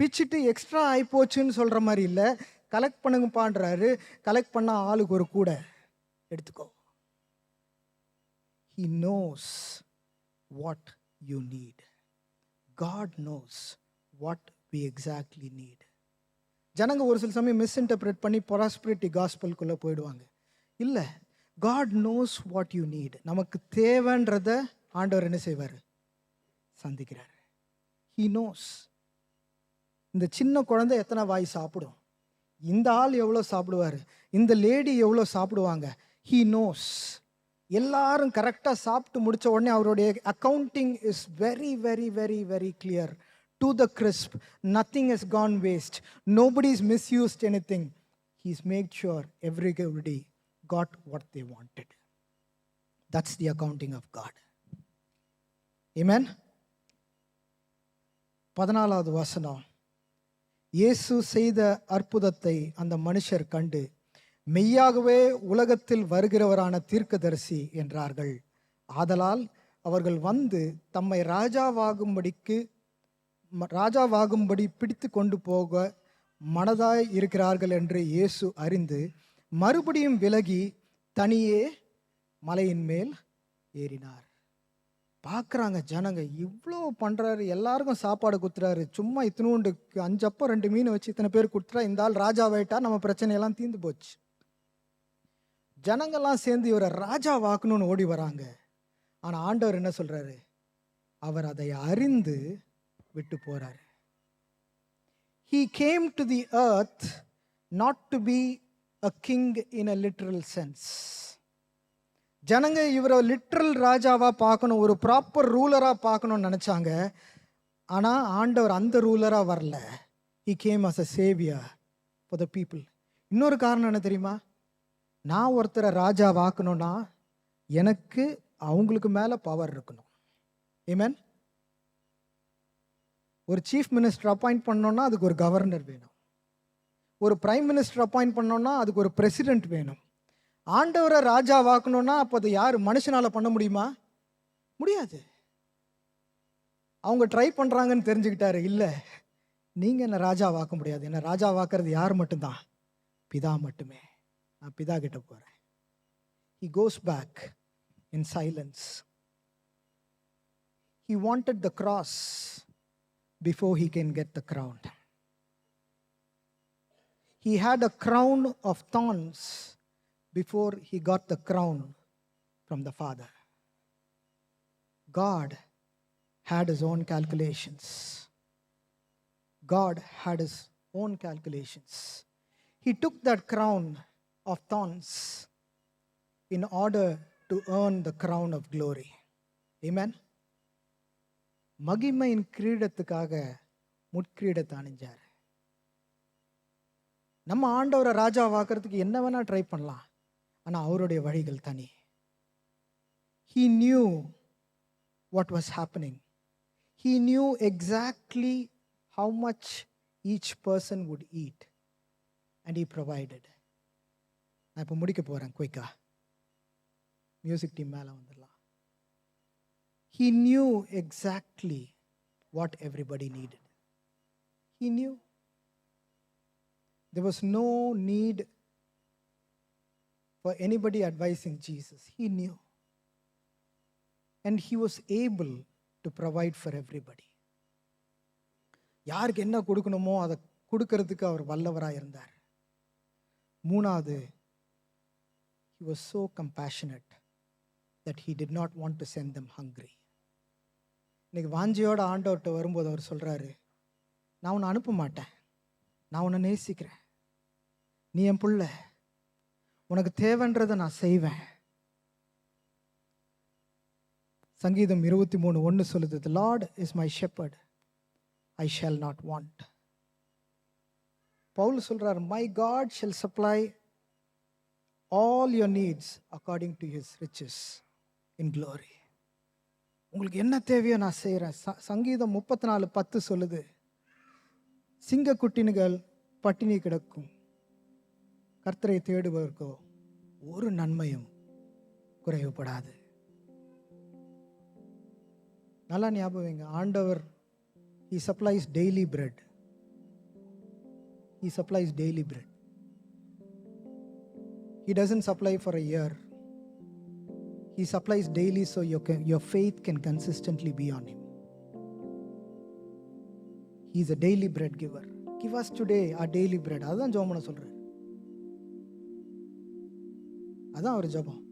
பிச்சுட்டு எக்ஸ்ட்ரா ஆகிப்போச்சுன்னு சொல்கிற மாதிரி இல்லை, கலெக்ட் பண்ணுங்கப்பான்றாரு. கலெக்ட் பண்ண ஆளுக்கு ஒரு கூட எடுத்துக்கோ. He knows what you need. God knows what we exactly need. ஜனங்க ஒரு சில சமயம் மிஸ்இன்டர்பிரேட் பண்ணி ப்ராஸ்பரிட்டி காஸ்பல்குள்ளே போயிடுவாங்க. இல்லை, God knows what you need. நமக்கு தேவைன்றத ஆண்டவர் என்ன செய்வார்? சந்திக்கிறார். He knows. இந்த சின்ன குழந்தை எத்தனை வாய் சாப்பிடும், இந்த ஆள் எவ்வளோ சாப்பிடுவார், இந்த லேடி எவ்வளோ சாப்பிடுவாங்க. He knows. எல்லாரும் கரெக்டாக சாப்பிட்டு முடித்த உடனே அவருடைய accounting is very very very very clear, to the crisp. Nothing has gone waste. Nobody is misused anything. He has made sure everybody got what they wanted. That's the accounting of God. Amen. 14வது வசனம், இயேசு செய்த அற்புதத்தை அந்த மனுஷர் கண்டு மெய்யாகவே உலகத்தில் வருகிறவரான தீர்க்கதரிசி என்றார்கள். ஆதலால் அவர்கள் வந்து தம்மை ராஜாவாகும்படி பிடித்து கொண்டு போக மனதாய் இருக்கிறார்கள் என்று இயேசு அறிந்து மறுபடியும் விலகி தனியே மலையின் மேல் ஏறினார். பார்க்குறாங்க ஜனங்க, இவ்வளோ பண்ணுறாரு, எல்லாருக்கும் சாப்பாடு கொடுத்துறாரு, சும்மா இத்தினூண்டு 5 அப்பம் 2 மீன் வச்சு இத்தனை பேர் கொடுத்துட்டா இந்த ஆள் ராஜாவாயிட்டா நம்ம பிரச்சனையெல்லாம் தீர்ந்து போச்சு. ஜனங்கள்லாம் சேர்ந்து இவரை ராஜா வாக்கணும்னு ஓடி வராங்க. ஆனால் ஆண்டவர் என்ன சொல்றாரு? அவர் அதை அறிந்து விட்டு போறாரு. He came to the earth not to be a king in a literal sense. ஜனங்க இவரை லிட்ரல் ராஜாவா பார்க்கணும், ஒரு ப்ராப்பர் ரூலரா பார்க்கணும்னு நினைச்சாங்க. ஆனால் ஆண்டவர் அந்த ரூலரா வரல. He came as a savior for the people. இன்னொரு காரணம் என்ன தெரியுமா? நான் ஒருத்தரை ராஜா வாக்கணும்னா எனக்கு அவங்களுக்கு மேலே பவர் இருக்கணும். ஆமென். ஒரு சீஃப் மினிஸ்டர் அப்பாயிண்ட் பண்ணோன்னா அதுக்கு ஒரு கவர்னர் வேணும். ஒரு பிரைம் மினிஸ்டர் அப்பாயிண்ட் பண்ணோன்னா அதுக்கு ஒரு பிரசிடென்ட் வேணும். ஆண்டவரை ராஜா வாக்கணும்னா அப்போ அது யார்? மனுஷனால் பண்ண முடியுமா? முடியாது. அவங்க ட்ரை பண்ணுறாங்கன்னு தெரிஞ்சுக்கிட்டாரு. இல்லை, நீங்கள் என்ன ராஜா வாக்க முடியாது. என்ன ராஜா வாக்குறது யார் மட்டும்தான்? பிதா மட்டுமே. நான் பிதா கிட்ட போகிறேன். He goes back in silence. He wanted the cross before he can get the crown. He had a crown of thorns before he got the crown from the Father. God had his own calculations. God had his own calculations. He took that crown of thorns in order to earn the crown of glory. Amen. மகிமையின் கிரீடத்துக்காக முட்கிரீடத்தை அணிஞ்சார். நம்ம ஆண்டவரை ராஜாவாக்குறதுக்கு என்ன வேணா ட்ரை பண்ணலாம், ஆனால் அவருடைய வழிகள் தனி. He knew what was happening. He knew exactly how much each person would eat, and he provided. நான் இப்போ முடிக்க போகிறேன் குயிக்கா. மியூசிக் டீம் மேலே வந்துடலாம். He knew exactly what everybody needed. He knew. There was no need for anybody advising Jesus. He knew. And he was able to provide for everybody. யாருக்கு என்ன கொடுக்கணுமோ அதை கொடுக்கறதுக்கு அவர் வல்லவராக இருந்தார். மூணாவது, he was so compassionate that he did not want to send them hungry. இன்னைக்கு வாஞ்சியோட ஆண்டவர்கிட்ட வரும்போது அவர் சொல்கிறாரு, நான் உன்னை அனுப்ப மாட்டேன், நான் உன்னை நேசிக்கிறேன், நீ என் புள்ள, உனக்கு தேவைன்றதை நான் செய்வேன். சங்கீதம் 23:1 சொல்லுது, The Lord is my shepherd, I shall not want. Pavul சொல்றார், My God shall supply all your needs according to his riches in glory. உங்களுக்கு என்ன தேவையோ நான் செய்கிறேன். சங்கீதம் 34:10 சொல்லுது, சிங்கக்குட்டினுகள் பட்டினி கிடக்கும், கர்த்தரை தேடுவதற்கோ ஒரு நன்மையும் குறைவுபடாது. நல்லா ஞாபகம், ஆண்டவர் he supplies daily bread. He supplies daily bread. He doesn't supply for a year. He supplies daily so your faith can consistently be on him. He is a daily bread giver. Give us today our daily bread. அதான் ஜெபம் பண்ண சொல்றாரு. அதான் அவர் ஜெபம்.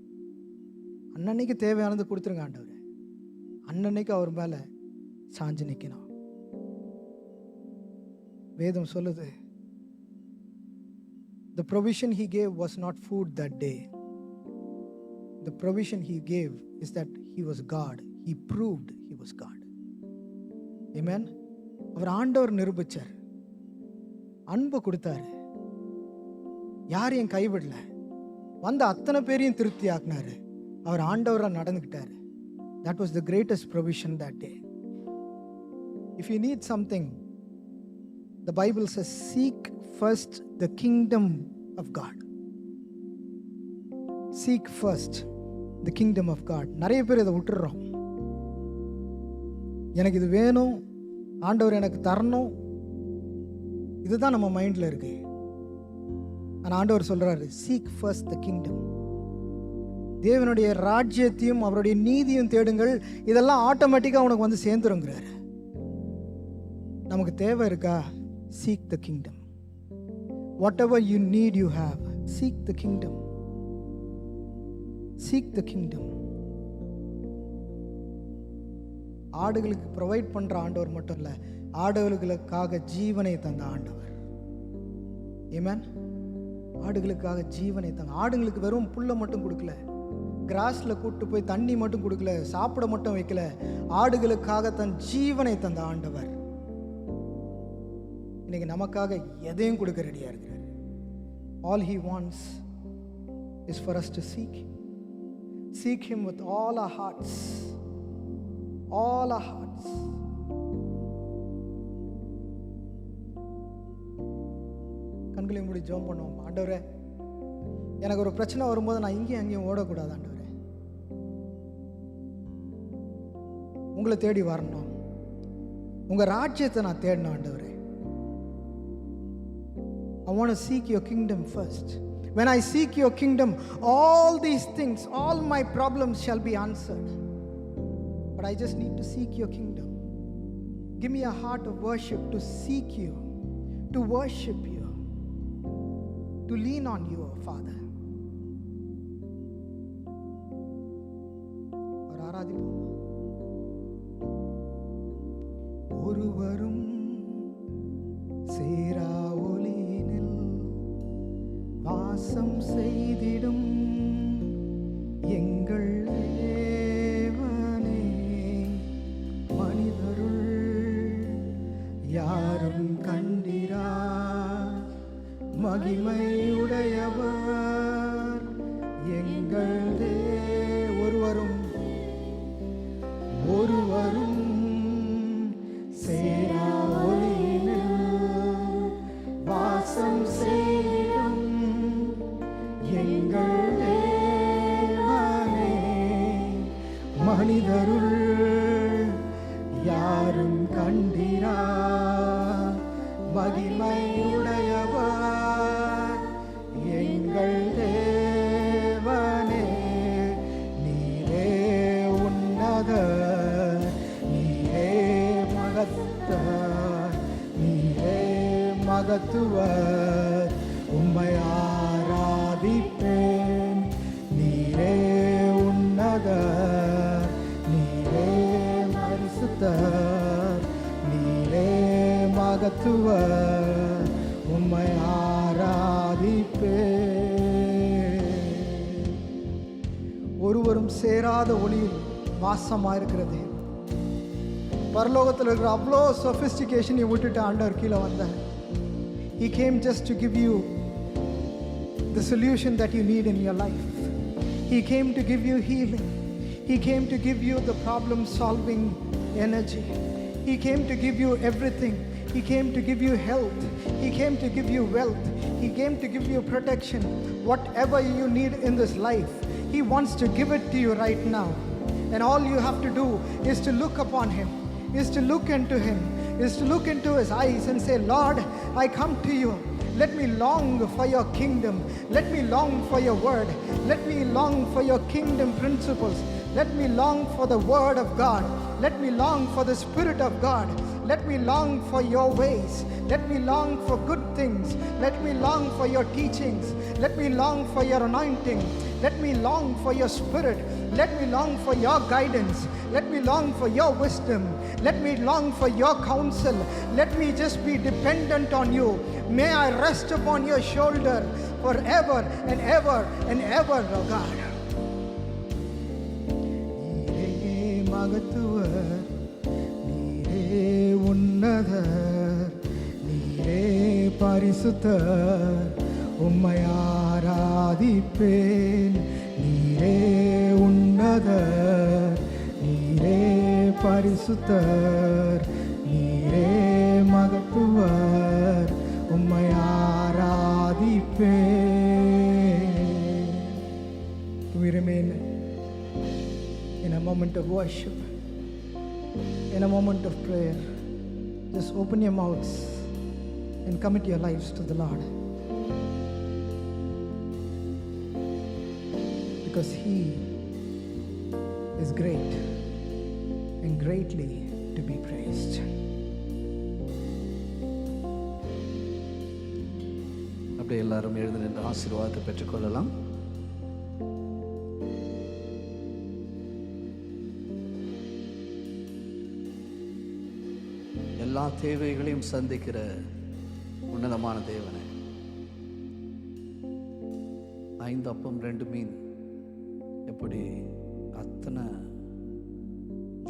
அன்னன்னைக்கு தேவையானது கொடுத்துருங்க ஆண்டவரே. அன்னன்னைக்கு அவர் மேல சாஞ்சு நிற்கணும். வேதம் சொல்லுது, the provision he gave was not food that day. The provision he gave is that he was God. He proved he was God. Amen. அவர் ஆண்டவர் நிரூபிச்சார், அன்பு கொடுத்தாரு, யாரையும் கைவிடல, வந்த அத்தனை பேரையும் திருப்தி ஆக்குனாரு, அவர் ஆண்டவராக நடந்துக்கிட்டாரு. That was the greatest provision that day. If you need something, the Bible says, seek first the kingdom of God. Seek first the kingdom of God. நிறைய பேர் இதை விட்டுடுறோம். எனக்கு இது வேணும், ஆண்டவர் எனக்கு தரணும், இதுதான் நம்ம மைண்டில் இருக்கு. ஆனால் ஆண்டவர் சொல்றாரு, seek first the kingdom. தேவனுடைய ராஜ்யத்தையும் அவருடைய நீதியும் தேடுங்கள், இதெல்லாம் ஆட்டோமேட்டிக்காக உனக்கு வந்து சேர்ந்துருங்கிறாரு. நமக்கு தேவை இருக்கா? Seek the kingdom. Whatever you need, you have. Seek the kingdom. Seek the kingdom. ஆடுகளுக்கு ப்ரொவைட் பண்ற ஆண்டவர் மட்டும் இல்லை, ஆடுகளுக்காக ஜீவனை தந்த ஆண்டவர். ஆமென். ஆடுகளுக்காக ஜீவனை தந்த. ஆடுகளுக்கு வெறும் புல்லை மட்டும் கொடுக்கல, கிராஸ்ல கூட்டு போய் தண்ணி மட்டும் கொடுக்கல, சாப்பிட மட்டும் வைக்கல, ஆடுகளுக்காக தன் ஜீவனை தந்த ஆண்டவர் இன்னைக்கு நமக்காக எதையும் கொடுக்க ரெடியா இருக்கிறார். All he wants is for us to seek him. Seek him with all our hearts. All our hearts. கண்களை மூடி ஜெபம் பண்ணுவோம். ஆண்டவரே, எனக்கு ஒரு பிரச்சனை வரும்போது நான் இங்கேயும் அங்கேயும் ஓடக்கூடாது ஆண்டவரே, உங்களை தேடி வரணும், உங்க ராஜ்யத்தை நான் தேடணும் ஆண்டவரே. I want to seek your kingdom first. When I seek your kingdom, all these things, all my problems shall be answered. But I just need to seek your kingdom. Give me a heart of worship to seek you, to worship you, to lean on you, Father. ஒரு ஆராதிப்போம். ஒருவரும் சேரா ஒளியினில் வாசம் செய்திடும் எங்கள் தேவனே, மனிதருள் யாரும் கண்டிரா மகிமையுடையவர் எங்கள் ஒருவரும் சேரா ஒளியினில் வாசம் செய்யும் எங்கள் தேவனே, மனிதருள் யாரும் கண்டிரா மகிமையுடையவர் எங்கள் தேவனே. நீரே உன்னதர், நீரே மகத்தர், நீரே மகத்துவர், உம்மை ஆராதிப்பேன். நீரே உன்னதர், நீரே பரிசுத்தர், நீரே மகத்துவர், உம்மை ஆராதிப்பேன். ஒருவரும் சேராத ஒளியில் வாசமாயிருக்கிறது. பரலோகத்தில் இருக்கிற அவ்வளோ சொஃபிஸ்டிகேஷன் நீ விட்டுட்டு ஆண்டவர் கீழே வந்த. He came just to give you the solution that you need in your life. He came to give you healing. He came to give you the problem solving energy. He came to give you everything. He came to give you health. He came to give you wealth. He came to give you protection. Whatever you need in this life, He wants to give it to you right now. And all you have to do is to look upon Him, is to look into Him, is to look into His eyes and say, Lord, I come to you. Let me long for your kingdom. Let me long for your word. Let me long for your kingdom principles. Let me long for the word of God. Let me long for the Spirit of God. Let me long for your ways. Let me long for good things. Let me long for your teachings. Let me long for your anointing. Let me long for your Spirit. Let me long for your guidance. Let me long for your wisdom. Let me long for your counsel. Let me just be dependent on you. May I rest upon your shoulder forever and ever and ever, oh God. நீரே மகத்துவர், நீரே உன்னதர், நீரே பரிசுத்தர், உம்மை ஆராதிப்பேன். நீரே உன்னதர், நீரே பரிசுத்தர், நீரே மகத்துவர், உம்மை ஆராதிப்பேன். We remain in a moment of worship, in a moment of prayer. Just open your mouths and commit your lives to the Lord, because He is great and greatly to be praised. அப்படியே எல்லாரும் எழுந்து நின்று ஆசீர்வாதத்தை பெற்றுக்கொள்ளலாம். எல்லா தேவைகளையும் சந்திக்கிற உன்னதமான தேவனே, 5 அப்பம் 2 மீன் எப்படி அத்தனை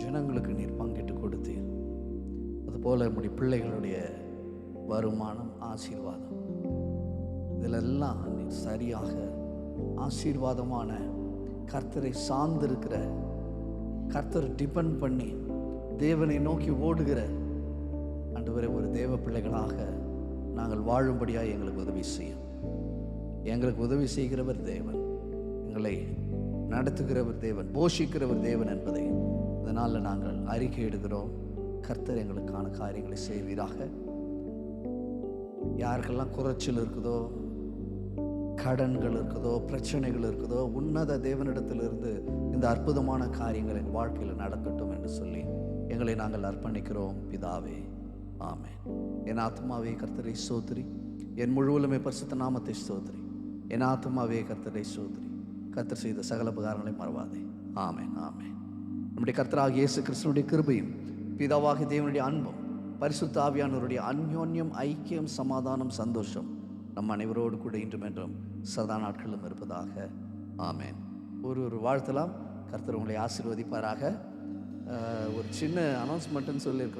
ஜனங்களுக்கு நீர் பங்கிட்டு கொடுத்தீர், அதுபோல நம்முடைய பிள்ளைகளுடைய வருமானம், ஆசீர்வாதம், இதிலெல்லாம் நீர் சரியாக ஆசீர்வாதமான கர்த்தரை சார்ந்திருக்கிற, கர்த்தரை டிபெண்ட் பண்ணி தேவனை நோக்கி ஓடுகிற ஆண்டவரே, ஒரு தேவ பிள்ளைகளாக நாங்கள் வாழும்படியாக எங்களுக்கு உதவி செய்யும். எங்களுக்கு உதவி செய்கிறவர் தேவன், எங்களை நடத்துகிறவர் தேவன், போஷிக்கிறவர் தேவன் என்பதை இதனால் நாங்கள் அறிக்கையிடுகிறோம். கர்த்தர் எங்களுக்கான காரியங்களை செய்வீராக. யாருக்கெல்லாம் குறைச்சல் இருக்குதோ, கடன்கள் இருக்குதோ, பிரச்சனைகள் இருக்குதோ, உன்னத தேவனிடத்திலிருந்து இந்த அற்புதமான காரியங்கள் என் வாழ்க்கையில் நடக்கட்டும் என்று சொல்லி எங்களை நாங்கள் அர்ப்பணிக்கிறோம் பிதாவே. ஆமென். என் ஆத்மாவே கர்த்தரை ஸ்தோத்திரி, என் முழுவலுமே பரிசுத்த நாமத்தை ஸ்தோத்திரி. என் ஆத்மாவே கர்த்தரை ஸ்தோத்திரி, கர்த்தர் செய்த சகல உபகாரங்களை மறவாதே. ஆமென். ஆமென். நம்முடைய கர்த்தராகிய இயேசு கிறிஸ்துவினுடைய கிருபையும், பிதாவாகிய தேவனுடைய அன்பும், பரிசுத்த ஆவியானவருடைய அந்யோன்யம், ஐக்கியம், சமாதானம், சந்தோஷம் நம் அனைவரோடு கூட இன்றும் என்றும் சதா நாட்களும் இருப்பதாக. ஆமென். ஒரு வாழ்த்தலாம். கர்த்தர் உங்களை ஆசீர்வதிப்பாராக. ஒரு சின்ன அனௌன்ஸ்மெண்ட்னு சொல்லியிருக்கிறார்.